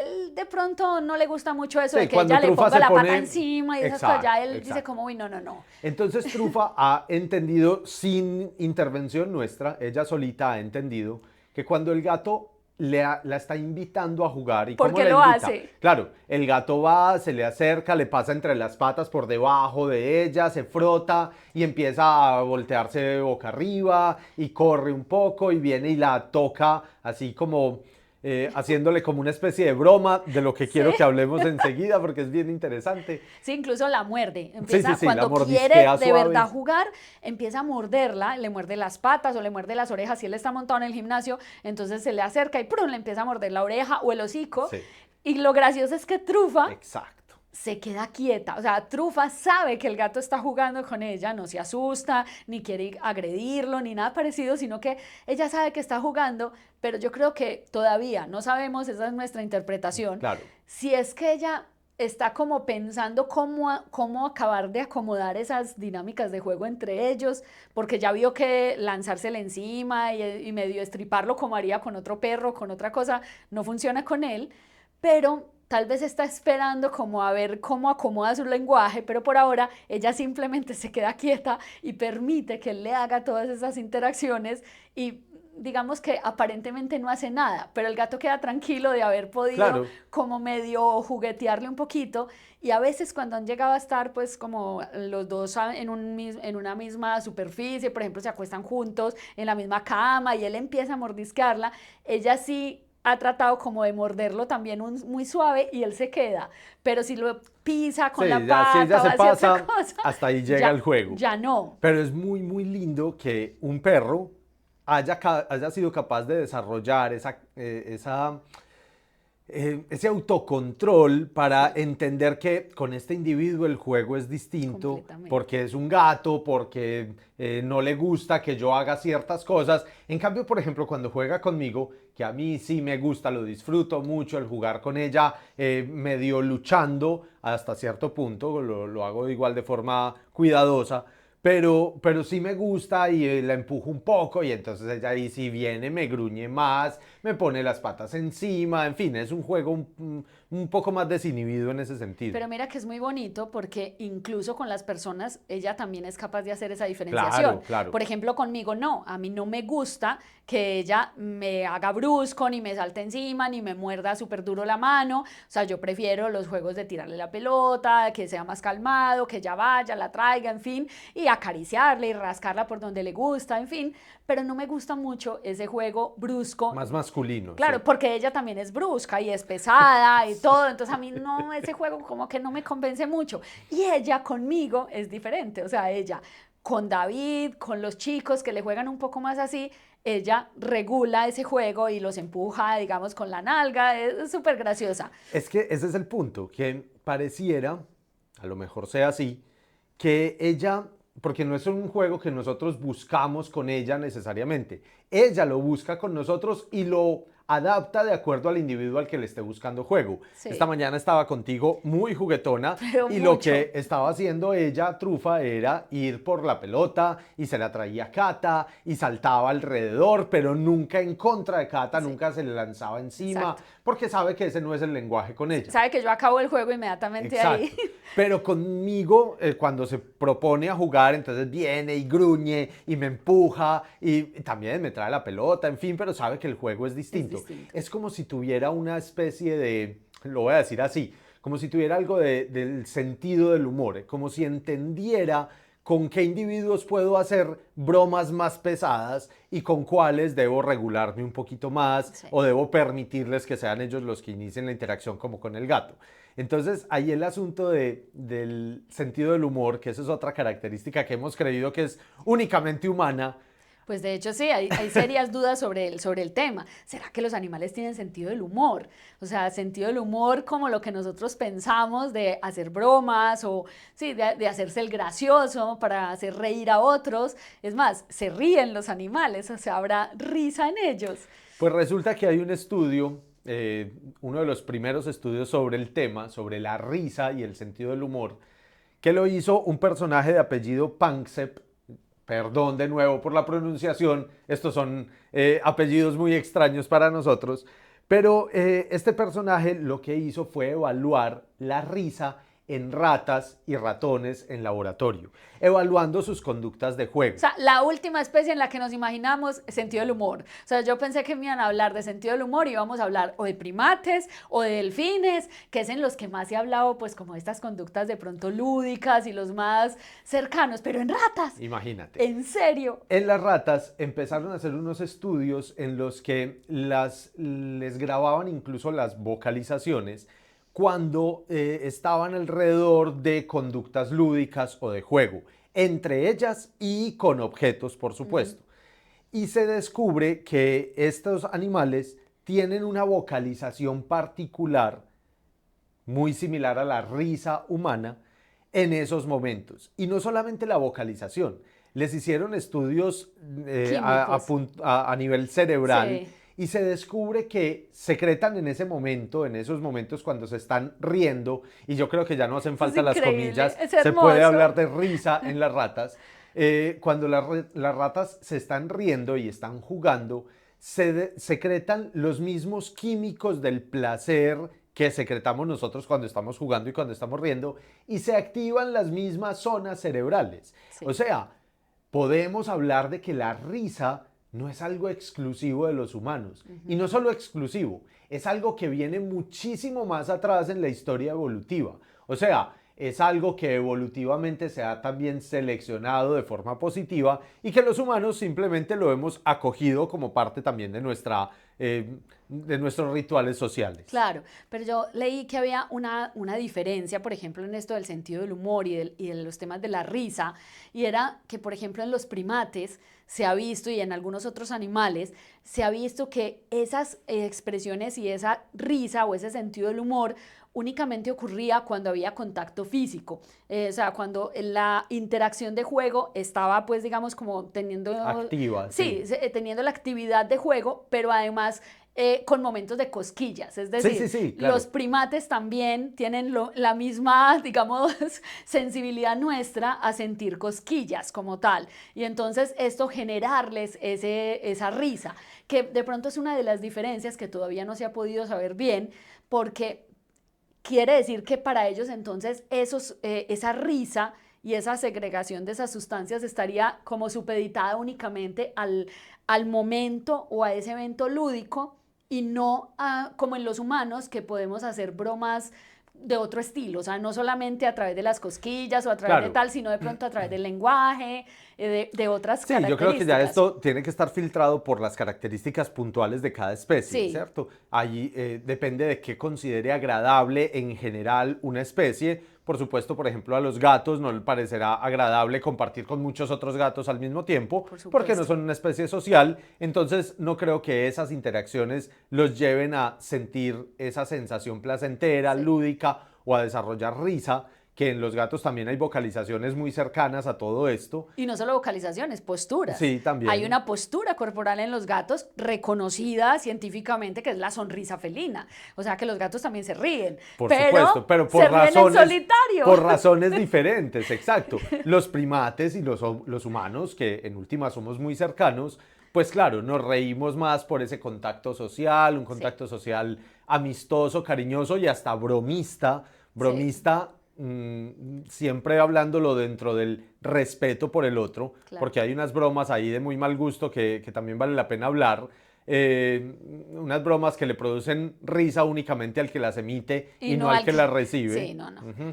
Speaker 2: él de pronto no le gusta mucho eso de
Speaker 1: Sí,
Speaker 2: que
Speaker 1: cuando
Speaker 2: ella le
Speaker 1: Trufa
Speaker 2: ponga
Speaker 1: se
Speaker 2: la pata
Speaker 1: pone...
Speaker 2: encima y esas cosas, ya
Speaker 1: Exacto,
Speaker 2: él dice
Speaker 1: exacto.
Speaker 2: como, uy, no, no, no.
Speaker 1: Entonces Trufa ha entendido sin intervención nuestra, ella solita ha entendido que cuando el gato la está invitando a jugar, ¿y
Speaker 2: ¿Por
Speaker 1: cómo
Speaker 2: qué
Speaker 1: la
Speaker 2: lo
Speaker 1: invita?
Speaker 2: hace?
Speaker 1: Claro, el gato va, se le acerca, le pasa entre las patas por debajo de ella, se frota y empieza a voltearse boca arriba y corre un poco y viene y la toca así como haciéndole como una especie de broma de lo que quiero
Speaker 2: Sí.
Speaker 1: que hablemos enseguida porque es bien interesante.
Speaker 2: Sí, incluso la muerde.
Speaker 1: Sí, sí,
Speaker 2: Empieza,
Speaker 1: sí, la
Speaker 2: cuando quiere
Speaker 1: mordisquea
Speaker 2: de verdad
Speaker 1: suave.
Speaker 2: jugar, empieza a morderla, le muerde las patas o le muerde las orejas si él está montado en el gimnasio, entonces se le acerca y ¡prum! Le empieza a morder la oreja o el hocico.
Speaker 1: Sí,
Speaker 2: Y lo gracioso es que Trufa
Speaker 1: exacto.
Speaker 2: se queda quieta. O sea, Trufa sabe que el gato está jugando con ella, no se asusta, ni quiere agredirlo, ni nada parecido, sino que ella sabe que está jugando, pero yo creo que todavía no sabemos, esa es nuestra interpretación,
Speaker 1: Claro.
Speaker 2: si es que ella está como pensando cómo acabar de acomodar esas dinámicas de juego entre ellos, porque ya vio que lanzársele encima y medio estriparlo como haría con otro perro, con otra cosa, no funciona con él, pero tal vez está esperando como a ver cómo acomoda su lenguaje, pero por ahora ella simplemente se queda quieta y permite que él le haga todas esas interacciones y digamos que aparentemente no hace nada, pero el gato queda tranquilo de haber podido
Speaker 1: Claro.
Speaker 2: como medio juguetearle un poquito y a veces cuando han llegado a estar pues como los dos en una misma superficie, por ejemplo se acuestan juntos en la misma cama y él empieza a mordisquearla, ella sí ha tratado como de morderlo también muy suave y él se queda, pero si lo pisa con la
Speaker 1: Sí, ya, si ella
Speaker 2: pata o
Speaker 1: se
Speaker 2: hace otra
Speaker 1: pasa,
Speaker 2: cosa,
Speaker 1: hasta ahí llega
Speaker 2: ya,
Speaker 1: el juego.
Speaker 2: ya no.
Speaker 1: Pero es muy, muy lindo que un perro haya sido capaz de desarrollar ese autocontrol para
Speaker 2: Sí,
Speaker 1: entender que con este individuo el juego es distinto,
Speaker 2: completamente.
Speaker 1: porque es un gato, porque no le gusta que yo haga ciertas cosas. En cambio, por ejemplo, cuando juega conmigo, que a mí sí me gusta, lo disfruto mucho, el jugar con ella, medio luchando hasta cierto punto, lo hago igual de forma cuidadosa. Pero sí me gusta y la empujo un poco y entonces ella ahí sí viene, me gruñe más, me pone las patas encima, en fin, es un juego un poco más desinhibido en ese sentido.
Speaker 2: Pero mira que es muy bonito porque incluso con las personas ella también es capaz de hacer esa diferenciación.
Speaker 1: Claro, claro.
Speaker 2: Por ejemplo, conmigo no, a mí no me gusta que ella me haga brusco, ni me salte encima, ni me muerda súper duro la mano. O sea, yo prefiero los juegos de tirarle la pelota, que sea más calmado, que ella vaya, la traiga, en fin, y acariciarle y rascarla por donde le gusta, en fin. Pero no me gusta mucho ese juego brusco.
Speaker 1: Más masculino,
Speaker 2: Claro,
Speaker 1: sí.
Speaker 2: porque ella también es brusca y es pesada y
Speaker 1: Sí.
Speaker 2: todo, entonces a mí no, ese juego como que no me convence mucho. Y ella conmigo es diferente, o sea, ella con David, con los chicos que le juegan un poco más así, ella regula ese juego y los empuja, digamos, con la nalga, es súper graciosa.
Speaker 1: Es que ese es el punto, que pareciera, a lo mejor sea así, que ella porque no es un juego que nosotros buscamos con ella necesariamente. Ella lo busca con nosotros y lo adapta de acuerdo al individuo al que le esté buscando juego. Esta
Speaker 2: Sí,
Speaker 1: mañana estaba contigo muy juguetona
Speaker 2: pero
Speaker 1: y lo
Speaker 2: mucho.
Speaker 1: que estaba haciendo ella, Trufa, era ir por la pelota y se la traía a Cata y saltaba alrededor, pero nunca en contra de Cata,
Speaker 2: Sí,
Speaker 1: nunca se le lanzaba encima,
Speaker 2: exacto.
Speaker 1: porque sabe que ese no es el lenguaje con ella.
Speaker 2: Sabe que yo acabo el juego inmediatamente ahí.
Speaker 1: Exacto. Pero conmigo, cuando se propone a jugar, entonces viene y gruñe y me empuja y también me trae la pelota, en fin, pero sabe que el juego es
Speaker 2: Es
Speaker 1: distinto.
Speaker 2: distinto.
Speaker 1: Es como si tuviera una especie de, lo voy a decir así, como si tuviera algo del sentido del humor, como si entendiera con qué individuos puedo hacer bromas más pesadas y con cuáles debo regularme un poquito más
Speaker 2: Sí.
Speaker 1: o debo permitirles que sean ellos los que inicien la interacción como con el gato. Entonces, ahí el asunto del sentido del humor, que esa es otra característica que hemos creído que es únicamente humana.
Speaker 2: Pues de hecho sí, hay serias dudas sobre el tema. ¿Será que los animales tienen sentido del humor? O sea, sentido del humor como lo que nosotros pensamos de hacer bromas o sí, de hacerse el gracioso para hacer reír a otros. Es más, se ríen los animales, o sea, habrá risa en ellos.
Speaker 1: Pues resulta que hay un estudio, uno de los primeros estudios sobre el tema, sobre la risa y el sentido del humor, que lo hizo un personaje de apellido Panksepp. Perdón de nuevo por la pronunciación, estos son apellidos muy extraños para nosotros, pero este personaje lo que hizo fue evaluar la risa en ratas y ratones en laboratorio, evaluando sus conductas de
Speaker 2: O
Speaker 1: juego.
Speaker 2: sea, la última especie en la que nos imaginamos sentido del humor. O sea, yo pensé que me iban a hablar de sentido del humor y íbamos a hablar o de primates o de delfines, que es en los que más he hablado, pues como estas conductas de pronto lúdicas y los más cercanos, pero en ratas.
Speaker 1: Imagínate.
Speaker 2: ¿En serio?
Speaker 1: En las ratas empezaron a hacer unos estudios en los que les grababan incluso las vocalizaciones cuando estaban alrededor de conductas lúdicas o de juego, entre ellas y con objetos, por supuesto. Y se descubre que estos animales tienen una vocalización particular muy similar a la risa humana en esos momentos. Y no solamente la vocalización, les hicieron estudios
Speaker 2: Químicos.
Speaker 1: a nivel cerebral
Speaker 2: Sí.
Speaker 1: y se descubre que secretan en ese momento, en esos momentos cuando se están riendo, y yo creo que ya no hacen
Speaker 2: Eso es
Speaker 1: falta las
Speaker 2: increíble,
Speaker 1: comillas,
Speaker 2: es
Speaker 1: se puede
Speaker 2: hermoso.
Speaker 1: hablar de risa en las ratas, cuando las ratas se están riendo y están jugando, secretan los mismos químicos del placer que secretamos nosotros cuando estamos jugando y cuando estamos riendo, y se activan las mismas zonas cerebrales. O
Speaker 2: Sí.
Speaker 1: sea, podemos hablar de que la risa no es algo exclusivo de los humanos. Y no solo exclusivo, es algo que viene muchísimo más atrás en la historia evolutiva. O sea, es algo que evolutivamente se ha también seleccionado de forma positiva y que los humanos simplemente lo hemos acogido como parte también de nuestros rituales sociales.
Speaker 2: Claro, pero yo leí que había una diferencia, por ejemplo, en esto del sentido del humor y de los temas de la risa, y era que, por ejemplo, en los primates se ha visto y en algunos otros animales se ha visto que esas expresiones y esa risa o ese sentido del humor únicamente ocurría cuando había contacto físico, o sea, cuando la interacción de juego estaba, pues, digamos, como teniendo,
Speaker 1: Activa,
Speaker 2: sí,
Speaker 1: sí.
Speaker 2: teniendo la actividad de juego, pero además con momentos de cosquillas, es
Speaker 1: Sí,
Speaker 2: decir,
Speaker 1: sí, sí,
Speaker 2: los
Speaker 1: claro.
Speaker 2: primates también tienen la misma, digamos, sensibilidad nuestra a sentir cosquillas como tal. Y entonces esto generarles esa risa, que de pronto es una de las diferencias que todavía no se ha podido saber bien, porque quiere decir que para ellos entonces esa risa y esa segregación de esas sustancias estaría como supeditada únicamente al momento o a ese evento lúdico y no como en los humanos que podemos hacer bromas de otro estilo, o sea, no solamente a través de las cosquillas o a través de
Speaker 1: Claro.
Speaker 2: tal, sino de pronto a través del lenguaje, de otras
Speaker 1: Sí, yo creo que ya
Speaker 2: características.
Speaker 1: esto tiene que estar filtrado por las características puntuales de cada especie,
Speaker 2: Sí,
Speaker 1: ¿cierto? Allí depende de qué considere agradable en general una especie. Por supuesto, por ejemplo, a los gatos no les parecerá agradable compartir con muchos otros gatos al mismo tiempo
Speaker 2: por
Speaker 1: porque no
Speaker 2: supuesto.
Speaker 1: son una especie social. Entonces, no creo que esas interacciones los lleven a sentir esa sensación placentera,
Speaker 2: Sí.
Speaker 1: lúdica o a desarrollar risa que en los gatos también hay vocalizaciones muy cercanas a todo esto.
Speaker 2: Y no solo vocalizaciones, posturas.
Speaker 1: Sí, también.
Speaker 2: Hay una postura corporal en los gatos reconocida científicamente que es la sonrisa felina. O sea que los gatos también se ríen.
Speaker 1: Por supuesto, pero por
Speaker 2: se ríen en solitario.
Speaker 1: Por razones diferentes, exacto. Los primates y los humanos, que en última somos muy cercanos, pues claro, nos reímos más por ese contacto social, un contacto social amistoso, cariñoso y hasta bromista. Siempre hablándolo dentro del respeto por el otro, porque hay unas bromas ahí de muy mal gusto que también vale la pena hablar. Unas bromas que le producen risa únicamente al que las emite y no al que las recibe.
Speaker 2: Sí, no.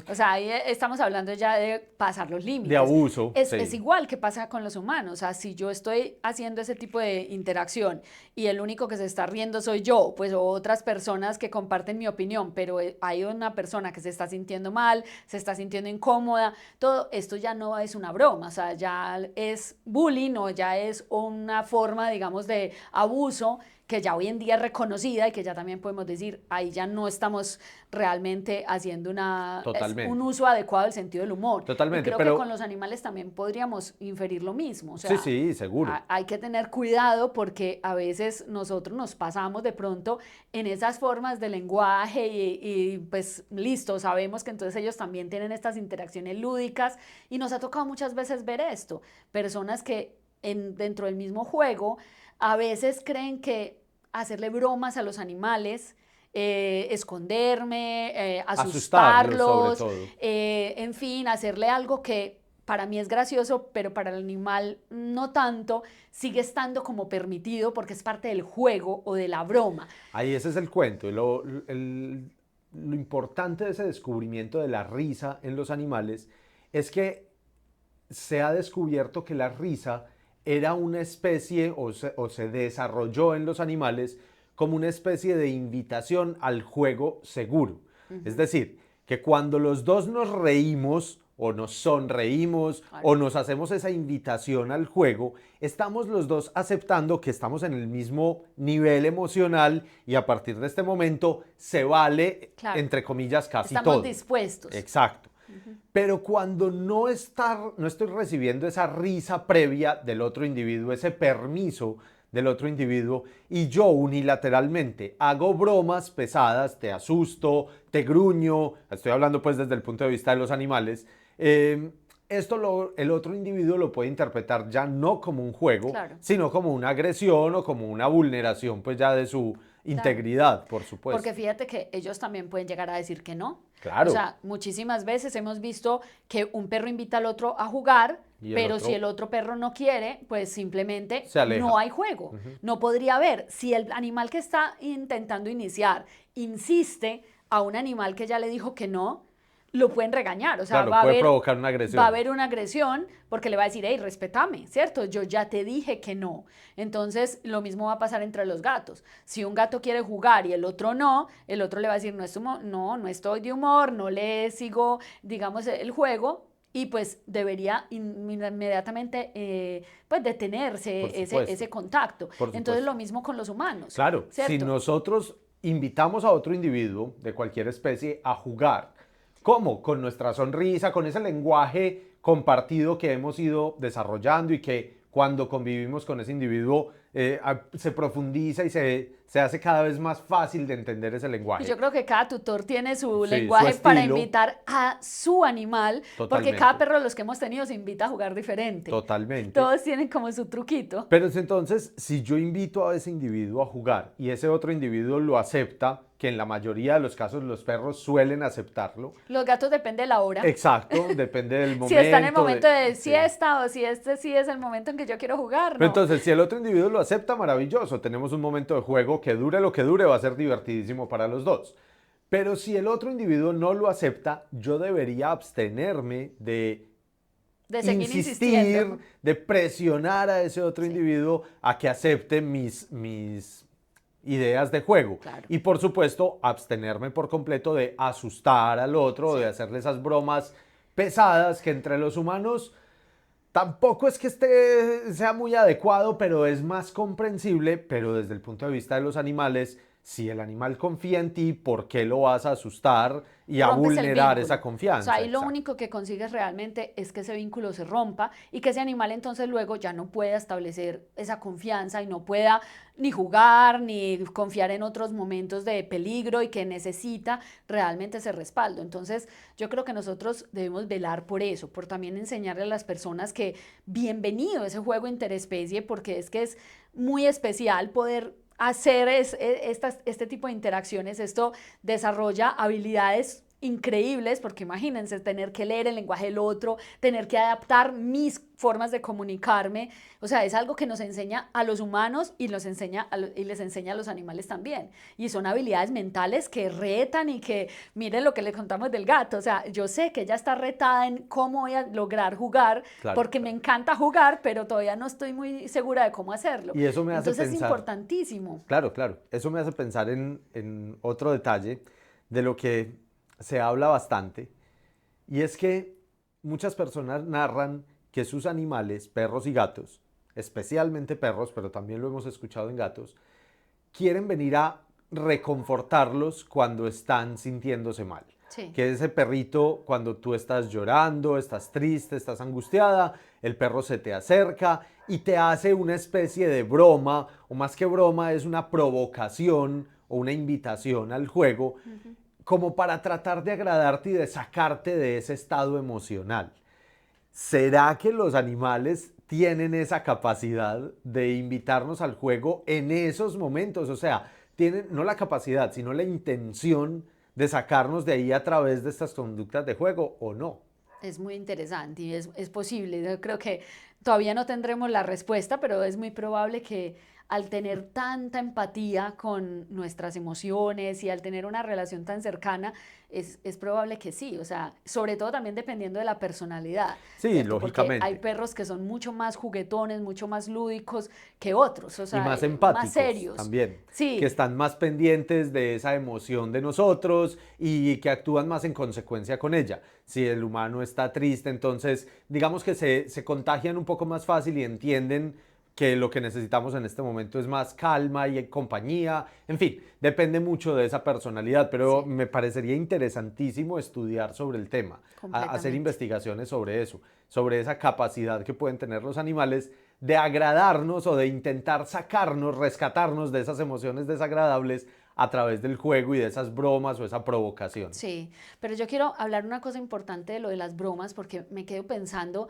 Speaker 2: O sea, ahí estamos hablando ya de pasar los límites.
Speaker 1: De abuso.
Speaker 2: Es igual que pasa con los humanos. O sea, si yo estoy haciendo ese tipo de interacción y el único que se está riendo soy yo, pues o otras personas que comparten mi opinión, pero hay una persona que se está sintiendo mal, se está sintiendo incómoda, todo esto ya no es una broma, o sea, ya es bullying o ya es una forma, digamos, de abuso que ya hoy en día es reconocida y que ya también podemos decir, ahí ya no estamos realmente haciendo un uso adecuado del sentido del humor.
Speaker 1: Totalmente.
Speaker 2: Y creo que con los animales también podríamos inferir lo mismo. O sea,
Speaker 1: sí, seguro.
Speaker 2: Hay que tener cuidado porque a veces nosotros nos pasamos de pronto en esas formas de lenguaje y pues listo, sabemos que entonces ellos también tienen estas interacciones lúdicas y nos ha tocado muchas veces ver esto. Personas que dentro del mismo juego a veces creen que hacerle bromas a los animales, esconderme, asustarlos, en fin, hacerle algo que para mí es gracioso, pero para el animal no tanto, sigue estando como permitido porque es parte del juego o de la broma.
Speaker 1: Ahí ese es el cuento. Lo importante de ese descubrimiento de la risa en los animales es que se ha descubierto que la risa era una especie o se desarrolló en los animales como una especie de invitación al juego seguro. Es decir, que cuando los dos nos reímos o nos sonreímos o nos hacemos esa invitación al juego, estamos los dos aceptando que estamos en el mismo nivel emocional y a partir de este momento se vale, entre comillas, casi todo.
Speaker 2: Estamos dispuestos.
Speaker 1: Exacto. Pero cuando no estoy recibiendo esa risa previa del otro individuo, ese permiso del otro individuo, y yo unilateralmente hago bromas pesadas, te asusto, te gruño, estoy hablando pues desde el punto de vista de los animales, el otro individuo lo puede interpretar ya no como un juego, sino como una agresión o como una vulneración pues ya de su integridad, por supuesto.
Speaker 2: Porque fíjate que ellos también pueden llegar a decir que no.
Speaker 1: Claro.
Speaker 2: O sea, muchísimas veces hemos visto que un perro invita al otro a jugar, pero si el otro perro no quiere, pues simplemente no hay juego. No podría haber. Si el animal que está intentando iniciar insiste a un animal que ya le dijo que no, lo pueden regañar, o sea,
Speaker 1: puede provocar una agresión.
Speaker 2: Va a haber una agresión porque le va a decir, hey, respétame, ¿cierto? Yo ya te dije que no. Entonces, lo mismo va a pasar entre los gatos. Si un gato quiere jugar y el otro no, el otro le va a decir, no estoy de humor, no le sigo, digamos, el juego, y pues debería inmediatamente pues detenerse ese contacto. Entonces, lo mismo con los humanos.
Speaker 1: Claro,
Speaker 2: ¿cierto?
Speaker 1: Si nosotros invitamos a otro individuo de cualquier especie a jugar, ¿cómo? Con nuestra sonrisa, con ese lenguaje compartido que hemos ido desarrollando y que cuando convivimos con ese individuo se profundiza y se hace cada vez más fácil de entender ese lenguaje.
Speaker 2: Y yo creo que cada tutor tiene su lenguaje para invitar a su animal, porque cada perro de los que hemos tenido se invita a jugar diferente.
Speaker 1: Totalmente.
Speaker 2: Todos tienen como su truquito.
Speaker 1: Pero entonces, si yo invito a ese individuo a jugar y ese otro individuo lo acepta, que en la mayoría de los casos los perros suelen aceptarlo.
Speaker 2: Los gatos depende de la hora.
Speaker 1: Exacto, depende del momento.
Speaker 2: Si está en el momento de siesta o si este sí es el momento en que yo quiero jugar, ¿no?
Speaker 1: Pero entonces, si el otro individuo lo acepta, maravilloso. Tenemos un momento de juego que dure lo que dure, va a ser divertidísimo para los dos. Pero si el otro individuo no lo acepta, yo debería abstenerme de
Speaker 2: seguir insistiendo,
Speaker 1: de presionar a ese otro individuo a que acepte mis ideas de juego. Y por supuesto, abstenerme por completo de asustar al otro, de hacerle esas bromas pesadas que entre los humanos tampoco es que sea muy adecuado, pero es más comprensible, pero desde el punto de vista de los animales si el animal confía en ti, ¿por qué lo vas a asustar y a
Speaker 2: Rompes el
Speaker 1: vulnerar
Speaker 2: vínculo.
Speaker 1: esa confianza?
Speaker 2: O sea, ahí lo
Speaker 1: Exacto.
Speaker 2: único que consigues realmente es que ese vínculo se rompa y que ese animal entonces luego ya no pueda establecer esa confianza y no pueda ni jugar ni confiar en otros momentos de peligro y que necesita realmente ese respaldo. Entonces, yo creo que nosotros debemos velar por eso, por también enseñarle a las personas que bienvenido ese juego interespecie, porque es que es muy especial poder hacer este tipo de interacciones. Esto desarrolla habilidades increíbles, porque imagínense tener que leer el lenguaje del otro, tener que adaptar mis formas de comunicarme, o sea, es algo que nos enseña a los humanos y, y les enseña a los animales también, y son habilidades mentales que retan y que, miren lo que le contamos del gato, o sea, yo sé que ella está retada en cómo voy a lograr jugar,
Speaker 1: Claro,
Speaker 2: porque me
Speaker 1: claro.
Speaker 2: encanta jugar, pero todavía no estoy muy segura de cómo hacerlo,
Speaker 1: Y eso me hace
Speaker 2: entonces es
Speaker 1: pensar,
Speaker 2: importantísimo.
Speaker 1: claro, claro, eso me hace pensar en otro detalle de lo que se habla bastante, y es que muchas personas narran que sus animales, perros y gatos, especialmente perros, pero también lo hemos escuchado en gatos, quieren venir a reconfortarlos cuando están sintiéndose mal.
Speaker 2: Sí.
Speaker 1: Que ese perrito, cuando tú estás llorando, estás triste, estás angustiada, el perro se te acerca y te hace una especie de broma, o más que broma, es una provocación o una invitación al juego,
Speaker 2: Ujú.
Speaker 1: como para tratar de agradarte y de sacarte de ese estado emocional. ¿Será que los animales tienen esa capacidad de invitarnos al juego en esos momentos? O sea, tienen no la capacidad, sino la intención de sacarnos de ahí a través de estas conductas de juego o no.
Speaker 2: Es muy interesante y es posible. Yo creo que todavía no tendremos la respuesta, pero es muy probable que al tener tanta empatía con nuestras emociones y al tener una relación tan cercana, es probable que sí. O sea, sobre todo también dependiendo de la personalidad,
Speaker 1: Sí,
Speaker 2: ¿cierto? Porque hay
Speaker 1: lógicamente.
Speaker 2: perros que son mucho más juguetones, mucho más lúdicos que otros, o
Speaker 1: Y
Speaker 2: sea,
Speaker 1: más
Speaker 2: más
Speaker 1: empáticos
Speaker 2: serios.
Speaker 1: también, que
Speaker 2: Sí,
Speaker 1: están más pendientes de esa emoción de nosotros y que actúan más en consecuencia con ella. Si el humano está triste, entonces digamos que se contagian un poco más fácil y entienden que lo que necesitamos en este momento es más calma y compañía. En fin, depende mucho de esa personalidad, pero
Speaker 2: sí,
Speaker 1: me parecería interesantísimo estudiar sobre el tema, hacer
Speaker 2: completamente.
Speaker 1: investigaciones sobre eso, sobre esa capacidad que pueden tener los animales de agradarnos o de intentar sacarnos, rescatarnos de esas emociones desagradables a través del juego y de esas bromas o esa provocación.
Speaker 2: Sí, pero yo quiero hablar una cosa importante de lo de las bromas, porque me quedo pensando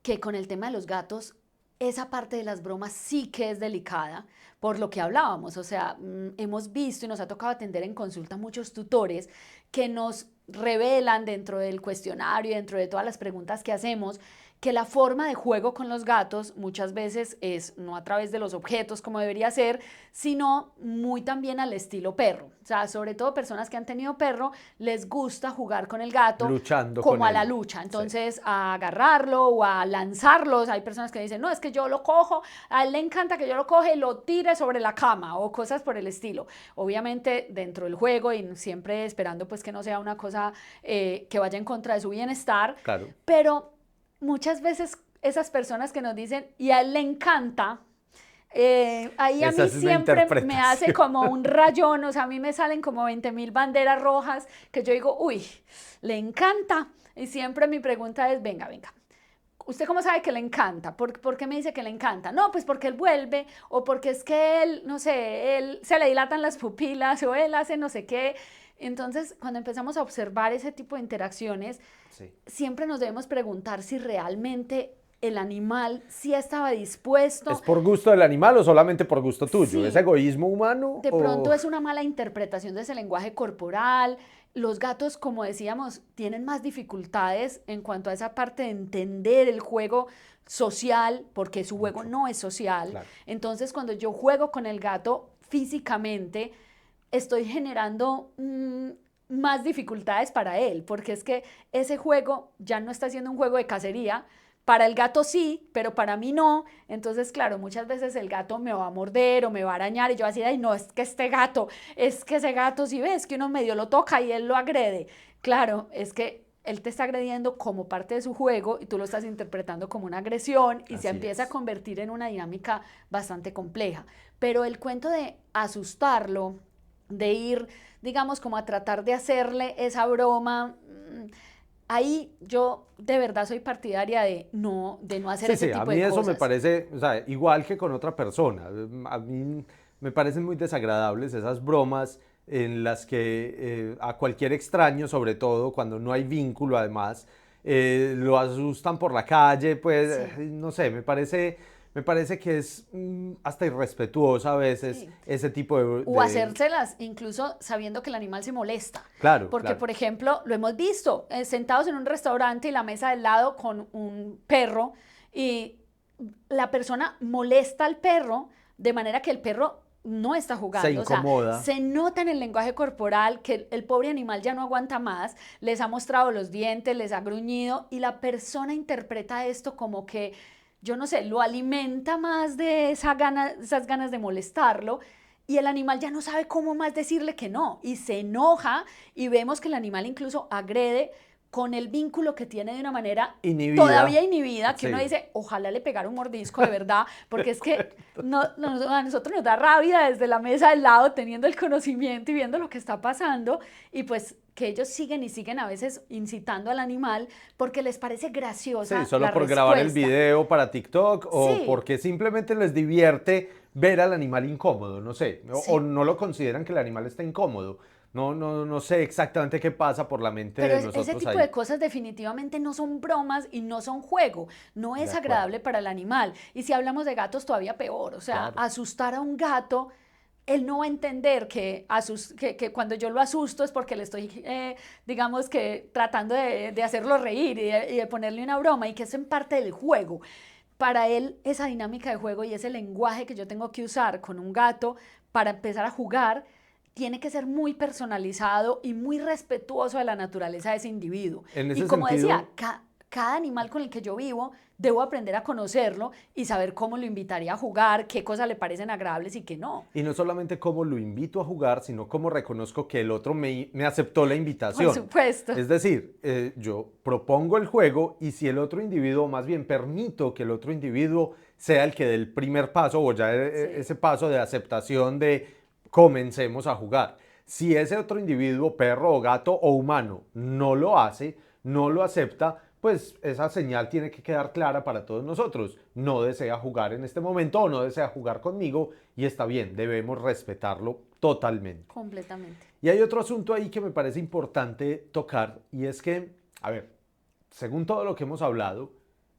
Speaker 2: que con el tema de los gatos, esa parte de las bromas sí que es delicada, por lo que hablábamos. O sea, hemos visto y nos ha tocado atender en consulta muchos tutores que nos revelan dentro del cuestionario y dentro de todas las preguntas que hacemos que la forma de juego con los gatos muchas veces es no a través de los objetos como debería ser, sino muy también al estilo perro. O sea, sobre todo personas que han tenido perro les gusta jugar con el gato
Speaker 1: Luchando con
Speaker 2: como a la
Speaker 1: él.
Speaker 2: lucha,
Speaker 1: Sí.
Speaker 2: entonces a agarrarlo o a lanzarlos. Hay personas que dicen, no, es que yo lo cojo, a él le encanta que yo lo coge y lo tire sobre la cama o cosas por el estilo. Obviamente dentro del juego y siempre esperando pues que no sea una cosa que vaya en contra de su bienestar,
Speaker 1: Claro.
Speaker 2: pero muchas veces esas personas que nos dicen, y a él le encanta, ahí a
Speaker 1: Esa
Speaker 2: mí
Speaker 1: es una
Speaker 2: siempre me hace
Speaker 1: interpretación.
Speaker 2: como un rayón, o sea, a mí me salen como 20.000 banderas rojas que yo digo, uy, le encanta. Y siempre mi pregunta es, venga, venga, ¿usted cómo sabe que le encanta? ¿Por qué me dice que le encanta? No, pues porque él vuelve, o porque es que él, no sé, él se le dilatan las pupilas, o él hace no sé qué. Entonces, cuando empezamos a observar ese tipo de interacciones,
Speaker 1: Sí.
Speaker 2: siempre nos debemos preguntar si realmente el animal sí estaba
Speaker 1: ¿Es
Speaker 2: dispuesto.
Speaker 1: por gusto del animal o solamente por gusto tuyo? ¿Es
Speaker 2: Sí,
Speaker 1: egoísmo humano
Speaker 2: de
Speaker 1: o...?
Speaker 2: pronto es una mala interpretación de ese lenguaje corporal. Los gatos, como decíamos, tienen más dificultades en cuanto a esa parte de entender el juego social, porque su juego
Speaker 1: Mucho,
Speaker 2: no es social.
Speaker 1: claro.
Speaker 2: Entonces, cuando yo juego con el gato físicamente, estoy generando más dificultades para él, porque es que ese juego ya no está siendo un juego de cacería. Para el gato sí, pero para mí no. Entonces, claro, muchas veces el gato me va a morder o me va a arañar y yo así, ay, no, es que este gato, es que ese gato, si ves que uno medio lo toca y él lo agrede. Claro, es que él te está agrediendo como parte de su juego y tú lo estás interpretando como una agresión y se
Speaker 1: Así
Speaker 2: empieza a
Speaker 1: es.
Speaker 2: convertir en una dinámica bastante compleja. Pero el cuento de asustarlo de ir, digamos, como a tratar de hacerle esa broma. Ahí yo de verdad soy partidaria de no hacer ese tipo de cosas.
Speaker 1: Sí, a mí eso me parece, o sea, igual que con otra persona. A mí me parecen muy desagradables esas bromas en las que a cualquier extraño, sobre todo cuando no hay vínculo además, lo asustan por la calle, pues,
Speaker 2: Sí.
Speaker 1: no sé, me parece que es hasta irrespetuoso a veces
Speaker 2: Sí.
Speaker 1: ese tipo
Speaker 2: O hacérselas incluso sabiendo que el animal se molesta.
Speaker 1: Claro,
Speaker 2: Porque,
Speaker 1: claro.
Speaker 2: por ejemplo, lo hemos visto, sentados en un restaurante y la mesa del lado con un perro y la persona molesta al perro de manera que el perro no está
Speaker 1: Se
Speaker 2: jugando. O sea,
Speaker 1: incomoda.
Speaker 2: se nota en el lenguaje corporal que el pobre animal ya no aguanta más, les ha mostrado los dientes, les ha gruñido y la persona interpreta esto como que, yo no sé, lo alimenta más de esas ganas de molestarlo y el animal ya no sabe cómo más decirle que no y se enoja y vemos que el animal incluso agrede con el vínculo que tiene de una manera
Speaker 1: Inhibida.
Speaker 2: todavía inhibida, que uno
Speaker 1: Sí.
Speaker 2: dice, ojalá le pegara un mordisco de verdad, porque es que a nosotros nos da rabia desde la mesa del lado, teniendo el conocimiento y viendo lo que está pasando, y pues que ellos siguen y siguen a veces incitando al animal porque les parece
Speaker 1: Sí,
Speaker 2: graciosa
Speaker 1: solo
Speaker 2: la
Speaker 1: por grabar el
Speaker 2: respuesta.
Speaker 1: video para TikTok o
Speaker 2: Sí,
Speaker 1: porque simplemente les divierte ver al animal incómodo, no sé, o
Speaker 2: sí.
Speaker 1: no lo consideran que el animal está incómodo. No sé exactamente qué pasa por la mente
Speaker 2: Pero
Speaker 1: de
Speaker 2: ese
Speaker 1: nosotros
Speaker 2: tipo
Speaker 1: ahí.
Speaker 2: de cosas definitivamente no son bromas y no son juego, no
Speaker 1: De
Speaker 2: es
Speaker 1: acuerdo,
Speaker 2: agradable para el animal. Y si hablamos de gatos, todavía peor. O sea,
Speaker 1: claro.
Speaker 2: asustar a un gato, él no va a entender que cuando yo lo asusto es porque le estoy, digamos que, tratando de hacerlo reír y de ponerle una broma y que eso en parte del juego. Para él, esa dinámica de juego y ese lenguaje que yo tengo que usar con un gato para empezar a jugar tiene que ser muy personalizado y muy respetuoso de la naturaleza de ese individuo.
Speaker 1: En
Speaker 2: Y
Speaker 1: ese
Speaker 2: como decía,
Speaker 1: sentido,
Speaker 2: cada animal con el que yo vivo, debo aprender a conocerlo y saber cómo lo invitaría a jugar, qué cosas le parecen agradables y qué no.
Speaker 1: y no solamente cómo lo invito a jugar, sino cómo reconozco que el otro me aceptó la
Speaker 2: Por
Speaker 1: invitación.
Speaker 2: supuesto.
Speaker 1: Es decir, yo propongo el juego y si el otro individuo, más bien permito que el otro individuo sea el que dé el primer paso o ya
Speaker 2: Sí.
Speaker 1: ese paso de aceptación de comencemos a jugar. Si ese otro individuo, perro o gato o humano, no lo hace, no lo acepta, pues esa señal tiene que quedar clara para todos nosotros. No desea jugar en este momento o no desea jugar conmigo y está bien, debemos respetarlo totalmente.
Speaker 2: Completamente.
Speaker 1: Y hay otro asunto ahí que me parece importante tocar y es que, a ver, según todo lo que hemos hablado,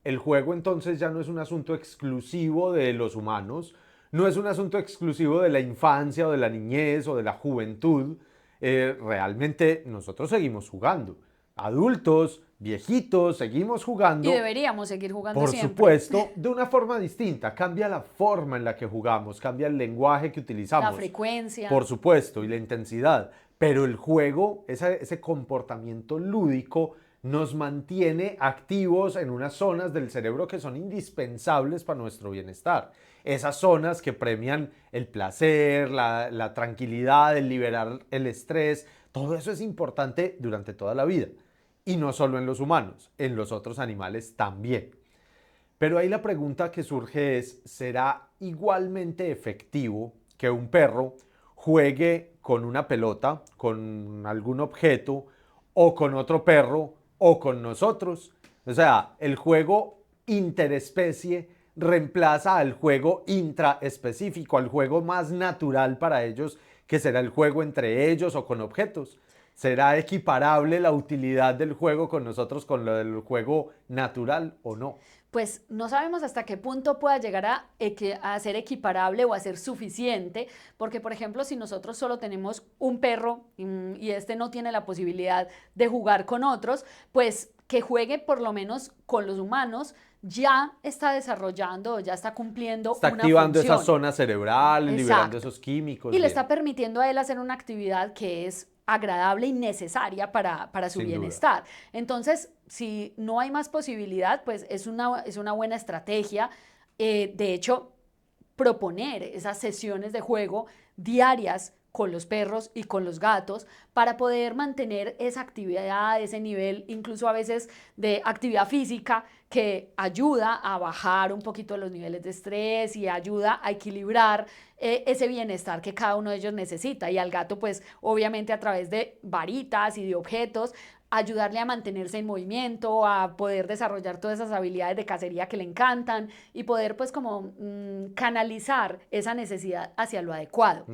Speaker 1: el juego entonces ya no es un asunto exclusivo de los humanos, no es un asunto exclusivo de la infancia o de la niñez o de la juventud. Realmente nosotros seguimos jugando. Adultos, viejitos, seguimos
Speaker 2: Y
Speaker 1: jugando.
Speaker 2: deberíamos seguir jugando
Speaker 1: Por
Speaker 2: siempre.
Speaker 1: supuesto, de una forma distinta. Cambia la forma en la que jugamos, cambia el lenguaje que
Speaker 2: La
Speaker 1: utilizamos.
Speaker 2: frecuencia.
Speaker 1: Por supuesto, y la intensidad. Pero el juego, ese comportamiento lúdico, nos mantiene activos en unas zonas del cerebro que son indispensables para nuestro bienestar. Esas zonas que premian el placer, la tranquilidad, el liberar el estrés. Todo eso es importante durante toda la vida. Y no solo en los humanos, en los otros animales también. Pero ahí la pregunta que surge es, ¿será igualmente efectivo que un perro juegue con una pelota, con algún objeto, o con otro perro, o con nosotros? O sea, el juego interespecie reemplaza al juego intraespecífico, al juego más natural para ellos, que será el juego entre ellos o con objetos. ¿Será equiparable la utilidad del juego con nosotros con lo del juego natural o no?
Speaker 2: Pues no sabemos hasta qué punto pueda llegar a ser equiparable o a ser suficiente, porque por ejemplo, si nosotros solo tenemos un perro y este no tiene la posibilidad de jugar con otros, pues que juegue por lo menos con los humanos ya está desarrollando o ya está cumpliendo
Speaker 1: Está
Speaker 2: una
Speaker 1: activando esas
Speaker 2: función.
Speaker 1: zonas cerebrales, liberando
Speaker 2: Exacto.
Speaker 1: esos químicos,
Speaker 2: Y le
Speaker 1: bien,
Speaker 2: está permitiendo a él hacer una actividad que es agradable y necesaria para su
Speaker 1: sin duda.
Speaker 2: bienestar. Entonces, si no hay más posibilidad, pues es una buena estrategia. De hecho, proponer esas sesiones de juego diarias con los perros y con los gatos para poder mantener esa actividad, ese nivel, incluso a veces de actividad física que ayuda a bajar un poquito los niveles de estrés y ayuda a equilibrar ese bienestar que cada uno de ellos necesita. Y al gato, pues obviamente a través de varitas y de objetos, ayudarle a mantenerse en movimiento, a poder desarrollar todas esas habilidades de cacería que le encantan y poder pues como canalizar esa necesidad hacia lo adecuado.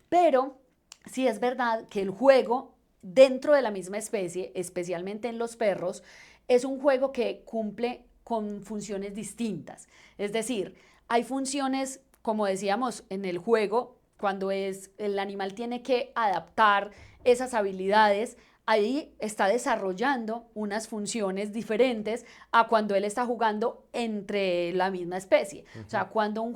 Speaker 2: Pero sí es verdad que el juego dentro de la misma especie, especialmente en los perros, es un juego que cumple con funciones distintas. Es decir, hay funciones, como decíamos en el juego, cuando el animal tiene que adaptar esas habilidades, ahí está desarrollando unas funciones diferentes a cuando él está jugando entre la misma especie. O sea, cuando un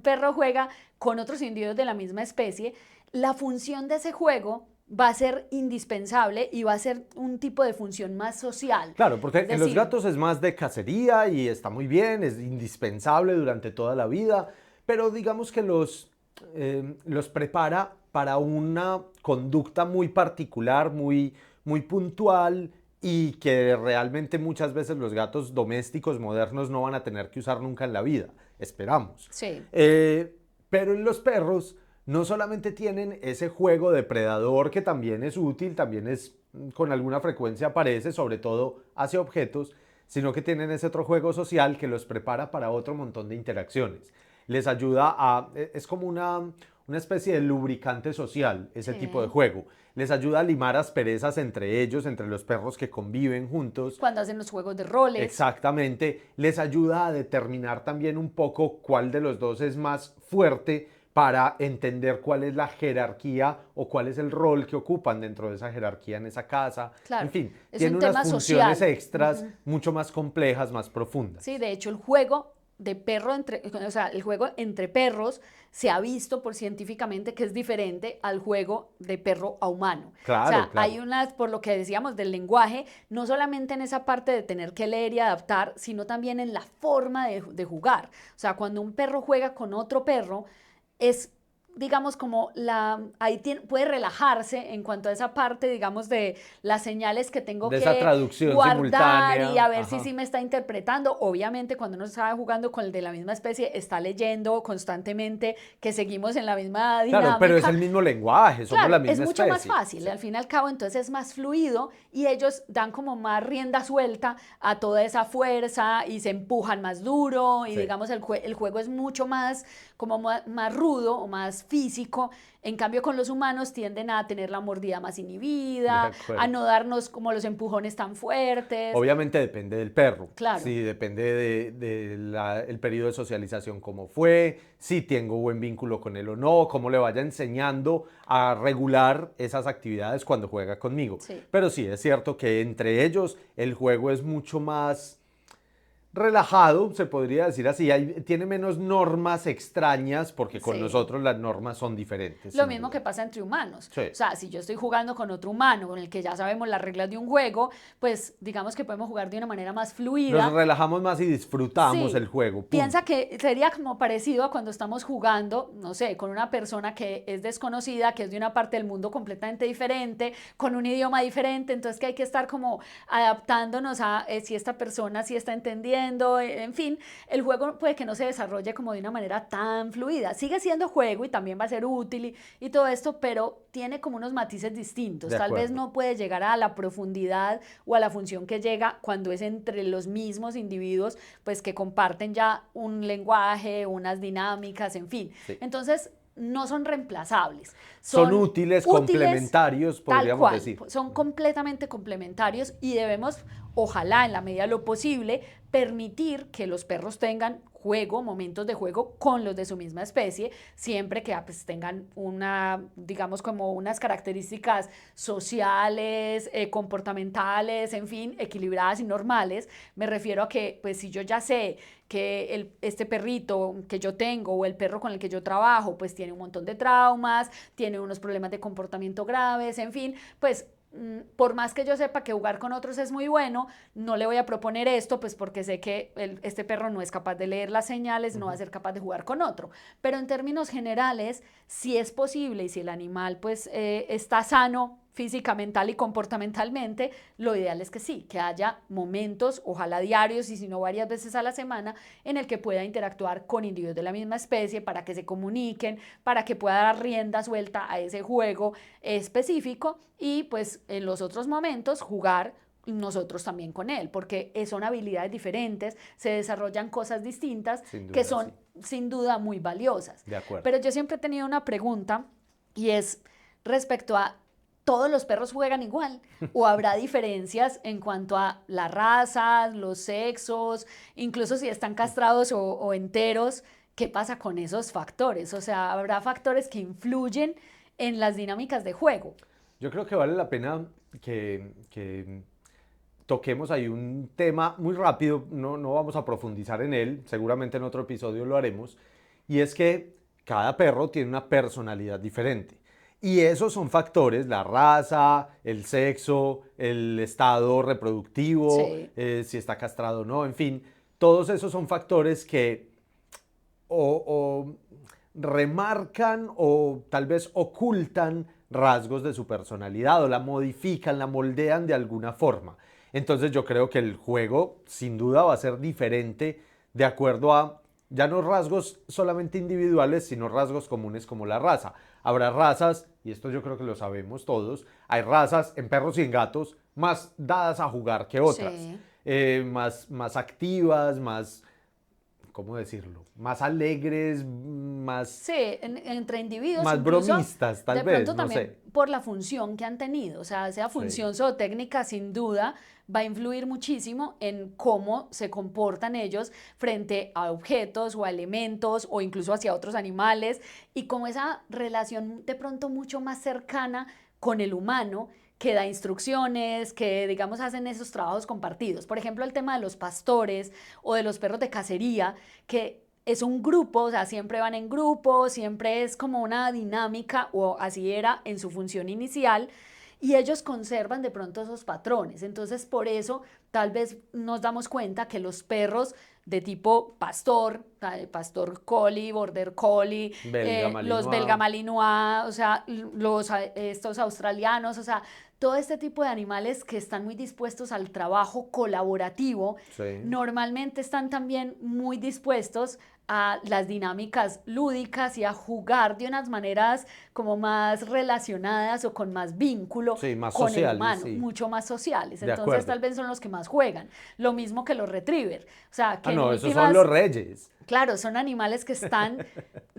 Speaker 2: perro juega con otros individuos de la misma especie, la función de ese juego va a ser indispensable y va a ser un tipo de función más social.
Speaker 1: Claro, porque
Speaker 2: Es
Speaker 1: en los
Speaker 2: decir,
Speaker 1: gatos es más de cacería y está muy bien, es indispensable durante toda la vida, pero digamos que los prepara para una conducta muy particular, muy puntual y que realmente muchas veces los gatos domésticos modernos no van a tener que usar nunca en la vida, esperamos.
Speaker 2: sí.
Speaker 1: Pero en los perros no solamente tienen ese juego depredador que también es útil, también con alguna frecuencia aparece, sobre todo hacia objetos, sino que tienen ese otro juego social que los prepara para otro montón de interacciones. Les ayuda es como una especie de lubricante social, ese tipo de
Speaker 2: Sí.
Speaker 1: juego. Les ayuda a limar asperezas entre ellos, entre los perros que conviven juntos.
Speaker 2: Cuando hacen los juegos de roles.
Speaker 1: Exactamente. Les ayuda a determinar también un poco cuál de los dos es más fuerte para entender cuál es la jerarquía o cuál es el rol que ocupan dentro de esa jerarquía en esa casa.
Speaker 2: Claro,
Speaker 1: En fin,
Speaker 2: es
Speaker 1: tiene
Speaker 2: un
Speaker 1: unas
Speaker 2: tema
Speaker 1: funciones
Speaker 2: social.
Speaker 1: extras mucho más complejas, más profundas.
Speaker 2: Sí, de hecho el juego de perro o sea, el juego entre perros se ha visto científicamente que es diferente al juego de perro a humano.
Speaker 1: Claro,
Speaker 2: O sea,
Speaker 1: claro.
Speaker 2: hay unas, por lo que decíamos del lenguaje, no solamente en esa parte de tener que leer y adaptar, sino también en la forma de jugar. O sea, cuando un perro juega con otro perro, es digamos como puede relajarse en cuanto a esa parte, digamos, de las señales que tengo
Speaker 1: De esa
Speaker 2: que
Speaker 1: traducción
Speaker 2: guardar
Speaker 1: simultánea.
Speaker 2: y a ver
Speaker 1: Ajá.
Speaker 2: si me está interpretando. Obviamente cuando uno está jugando con el de la misma especie, está leyendo constantemente que seguimos en la misma dinámica.
Speaker 1: Claro, pero es el mismo lenguaje, somos
Speaker 2: Claro,
Speaker 1: la misma
Speaker 2: es mucho
Speaker 1: especie.
Speaker 2: más fácil,
Speaker 1: Sí.
Speaker 2: al fin y al cabo entonces es más fluido y ellos dan como más rienda suelta a toda esa fuerza y se empujan más duro y
Speaker 1: Sí.
Speaker 2: digamos el juego es mucho más como más rudo o más físico. En cambio con los humanos tienden a tener la mordida más
Speaker 1: De
Speaker 2: inhibida,
Speaker 1: acuerdo.
Speaker 2: a no darnos como los empujones tan fuertes.
Speaker 1: Obviamente depende del perro.
Speaker 2: Claro.
Speaker 1: Sí, depende el periodo de socialización, cómo fue, si tengo buen vínculo con él o no, cómo le vaya enseñando a regular esas actividades cuando juega conmigo.
Speaker 2: Sí.
Speaker 1: Pero sí, es cierto que entre ellos el juego es mucho más relajado, se podría decir así. Tiene menos normas extrañas porque con
Speaker 2: Sí.
Speaker 1: nosotros las normas son diferentes.
Speaker 2: Lo
Speaker 1: sin
Speaker 2: mismo
Speaker 1: duda.
Speaker 2: que pasa entre humanos.
Speaker 1: Sí.
Speaker 2: O sea, si yo estoy jugando con otro humano con el que ya sabemos las reglas de un juego, pues digamos que podemos jugar de una manera más fluida.
Speaker 1: Nos relajamos más y disfrutamos
Speaker 2: Sí.
Speaker 1: el juego. Punto.
Speaker 2: Piensa que sería como parecido a cuando estamos jugando, no sé, con una persona que es desconocida, que es de una parte del mundo completamente diferente, con un idioma diferente, entonces que hay que estar como adaptándonos a si esta persona sí está entendiendo, en fin, el juego puede que no se desarrolle como de una manera tan fluida. Sigue siendo juego y también va a ser útil y todo esto, pero tiene como unos matices distintos.
Speaker 1: De
Speaker 2: Tal vez
Speaker 1: acuerdo.
Speaker 2: no puede llegar a la profundidad o a la función que llega cuando es entre los mismos individuos, pues que comparten ya un lenguaje, unas dinámicas, en fin.
Speaker 1: Sí.
Speaker 2: Entonces, no son reemplazables.
Speaker 1: Son útiles, complementarios, podríamos
Speaker 2: tal cual,
Speaker 1: decir.
Speaker 2: son completamente complementarios y debemos, ojalá en la medida de lo posible, permitir que los perros tengan juego, momentos de juego con los de su misma especie, siempre que pues, tengan digamos como unas características sociales, comportamentales, en fin, equilibradas y normales. Me refiero a que, pues si yo ya sé que este perrito que yo tengo o el perro con el que yo trabajo, pues tiene un montón de traumas, tiene unos problemas de comportamiento graves, en fin, pues por más que yo sepa que jugar con otros es muy bueno, no le voy a proponer esto, pues porque sé que este perro no es capaz de leer las señales, no va a ser capaz de jugar con otro. Pero en términos generales, si es posible y si el animal pues está sano física, mental y comportamentalmente, lo ideal es que sí, que haya momentos, ojalá diarios y si no varias veces a la semana, en el que pueda interactuar con individuos de la misma especie para que se comuniquen, para que pueda dar rienda suelta a ese juego específico y pues en los otros momentos jugar nosotros también con él, porque son habilidades diferentes, se desarrollan cosas distintas que son sin duda muy valiosas.
Speaker 1: De acuerdo.
Speaker 2: Pero yo siempre he tenido una pregunta y es respecto a ¿todos los perros juegan igual? ¿O habrá diferencias en cuanto a las razas, los sexos, incluso si están castrados o enteros? ¿Qué pasa con esos factores? O sea, ¿habrá factores que influyen en las dinámicas de juego?
Speaker 1: Yo creo que vale la pena que toquemos ahí un tema muy rápido, no vamos a profundizar en él, seguramente en otro episodio lo haremos, y es que cada perro tiene una personalidad diferente. Y esos son factores, la raza, el sexo, el estado reproductivo,
Speaker 2: Sí.
Speaker 1: Si está castrado o no, en fin, todos esos son factores que o remarcan o tal vez ocultan rasgos de su personalidad o la modifican, la moldean de alguna forma. Entonces yo creo que el juego sin duda va a ser diferente de acuerdo a ya no rasgos solamente individuales, sino rasgos comunes como la raza. Habrá razas, y esto yo creo que lo sabemos todos, hay razas en perros y en gatos más dadas a jugar que otras,
Speaker 2: Sí.
Speaker 1: más activas, más, ¿cómo decirlo? Más alegres, más,
Speaker 2: Sí, entre individuos,
Speaker 1: más
Speaker 2: incluso
Speaker 1: bromistas, tal
Speaker 2: de
Speaker 1: vez,
Speaker 2: pronto
Speaker 1: no
Speaker 2: también
Speaker 1: sé.
Speaker 2: por la función que han tenido. O sea, esa
Speaker 1: Sí.
Speaker 2: función zootécnica sin duda va a influir muchísimo en cómo se comportan ellos frente a objetos o a elementos o incluso hacia otros animales y como esa relación de pronto mucho más cercana con el humano que da instrucciones, que digamos hacen esos trabajos compartidos. Por ejemplo, el tema de los pastores o de los perros de cacería, que es un grupo, o sea, siempre van en grupo, siempre es como una dinámica, o así era en su función inicial, y ellos conservan de pronto esos patrones. Entonces, por eso tal vez nos damos cuenta que los perros de tipo pastor, pastor collie, border collie,
Speaker 1: Belga,
Speaker 2: los belga
Speaker 1: Malinois.
Speaker 2: malinois, o sea, estos australianos, o sea, todo este tipo de animales que están muy dispuestos al trabajo colaborativo,
Speaker 1: Sí.
Speaker 2: normalmente están también muy dispuestos a las dinámicas lúdicas y a jugar de unas maneras como más relacionadas o con más vínculo
Speaker 1: Sí, más
Speaker 2: con el
Speaker 1: sociales,
Speaker 2: humano,
Speaker 1: sí.
Speaker 2: mucho más sociales.
Speaker 1: De
Speaker 2: Entonces
Speaker 1: acuerdo.
Speaker 2: tal vez son los que más juegan. Lo mismo que los retrievers. O sea,
Speaker 1: Ah,
Speaker 2: que en
Speaker 1: no, esos son
Speaker 2: últimas,
Speaker 1: los reyes.
Speaker 2: claro, son animales que están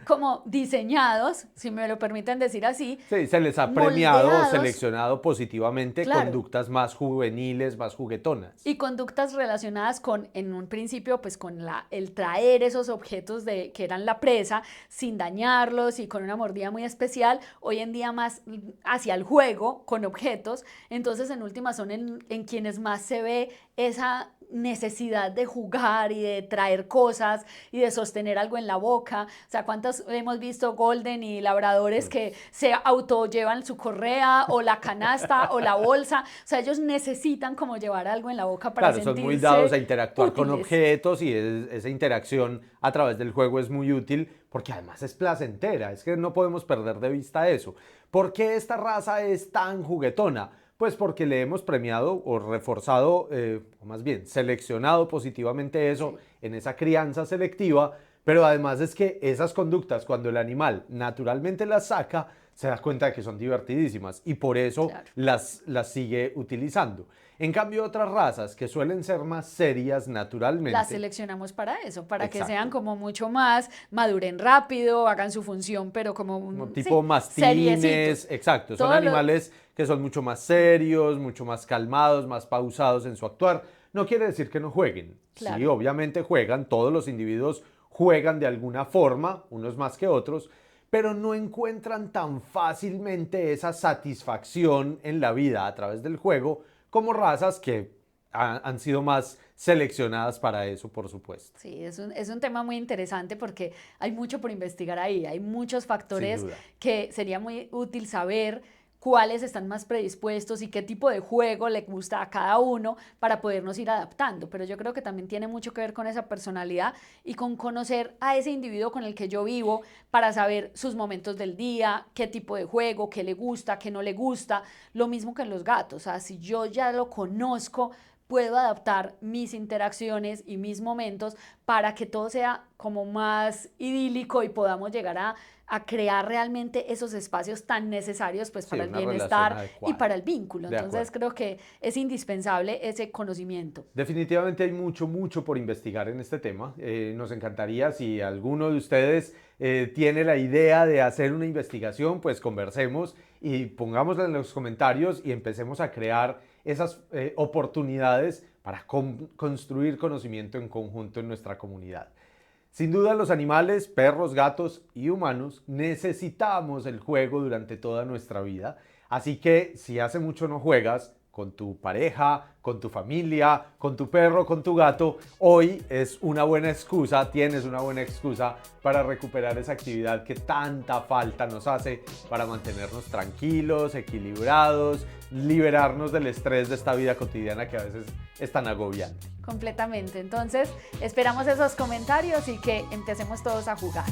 Speaker 2: como diseñados, si me lo permiten decir así,
Speaker 1: Sí, se les ha premiado o
Speaker 2: moldeados,
Speaker 1: seleccionado positivamente
Speaker 2: claro,
Speaker 1: conductas más juveniles, más juguetonas.
Speaker 2: y conductas relacionadas con, en un principio, pues con el traer esos objetos que eran la presa sin dañarlos y con una mordida muy especial, hoy en día más hacia el juego con objetos, entonces en última son en quienes más se ve esa necesidad de jugar y de traer cosas y de sostener algo en la boca. O sea, ¿cuántos hemos visto golden y labradores que se autollevan su correa o la canasta o la bolsa? O sea, ellos necesitan como llevar algo en la boca para
Speaker 1: Claro, son muy dados
Speaker 2: sentirse
Speaker 1: a interactuar con
Speaker 2: útiles.
Speaker 1: objetos y esa interacción a través del juego es muy útil porque además es placentera, es que no podemos perder de vista eso. ¿Por qué esta raza es tan juguetona? Pues porque le hemos premiado o reforzado, o más bien seleccionado positivamente eso
Speaker 2: Sí,
Speaker 1: en esa crianza selectiva, pero además es que esas conductas, cuando el animal naturalmente las saca, se da cuenta de que son divertidísimas y por eso
Speaker 2: claro.
Speaker 1: las sigue utilizando. En cambio, otras razas que suelen ser más serias
Speaker 2: Las
Speaker 1: naturalmente,
Speaker 2: seleccionamos para eso, para que sean
Speaker 1: exacto,
Speaker 2: como mucho más, maduren rápido, hagan su función, pero como,
Speaker 1: como tipo
Speaker 2: sí, seriecitos.
Speaker 1: mastines, exacto, son
Speaker 2: Todo lo,
Speaker 1: animales que son mucho más serios, mucho más calmados, más pausados en su actuar. No quiere decir que no jueguen. Sí,
Speaker 2: claro.
Speaker 1: obviamente juegan, todos los individuos juegan de alguna forma, unos más que otros, pero no encuentran tan fácilmente esa satisfacción en la vida a través del juego como razas que han sido más seleccionadas para eso, por supuesto.
Speaker 2: Sí, es un tema muy interesante porque hay mucho por investigar ahí, hay muchos
Speaker 1: Sin
Speaker 2: factores
Speaker 1: duda.
Speaker 2: que sería muy útil saber cuáles están más predispuestos y qué tipo de juego le gusta a cada uno para podernos ir adaptando. Pero yo creo que también tiene mucho que ver con esa personalidad y con conocer a ese individuo con el que yo vivo para saber sus momentos del día, qué tipo de juego, qué le gusta, qué no le gusta. Lo mismo que en los gatos, o sea, si yo ya lo conozco, puedo adaptar mis interacciones y mis momentos para que todo sea como más idílico y podamos llegar a crear realmente esos espacios tan necesarios pues
Speaker 1: Sí,
Speaker 2: para el
Speaker 1: una relación
Speaker 2: bienestar y
Speaker 1: adecuada.
Speaker 2: para el vínculo.
Speaker 1: De
Speaker 2: Entonces
Speaker 1: acuerdo.
Speaker 2: creo que es indispensable ese conocimiento.
Speaker 1: Definitivamente hay mucho por investigar en este tema. Nos encantaría si alguno de ustedes tiene la idea de hacer una investigación, pues conversemos y pongámosla en los comentarios y empecemos a crear esas oportunidades para construir conocimiento en conjunto en nuestra comunidad. Sin duda los animales, perros, gatos y humanos necesitamos el juego durante toda nuestra vida. Así que si hace mucho no juegas con tu pareja, con tu familia, con tu perro, con tu gato, hoy es una buena excusa, tienes una buena excusa para recuperar esa actividad que tanta falta nos hace para mantenernos tranquilos, equilibrados, liberarnos del estrés de esta vida cotidiana que a veces es tan agobiante.
Speaker 2: Completamente. Entonces esperamos esos comentarios y que empecemos todos a jugar.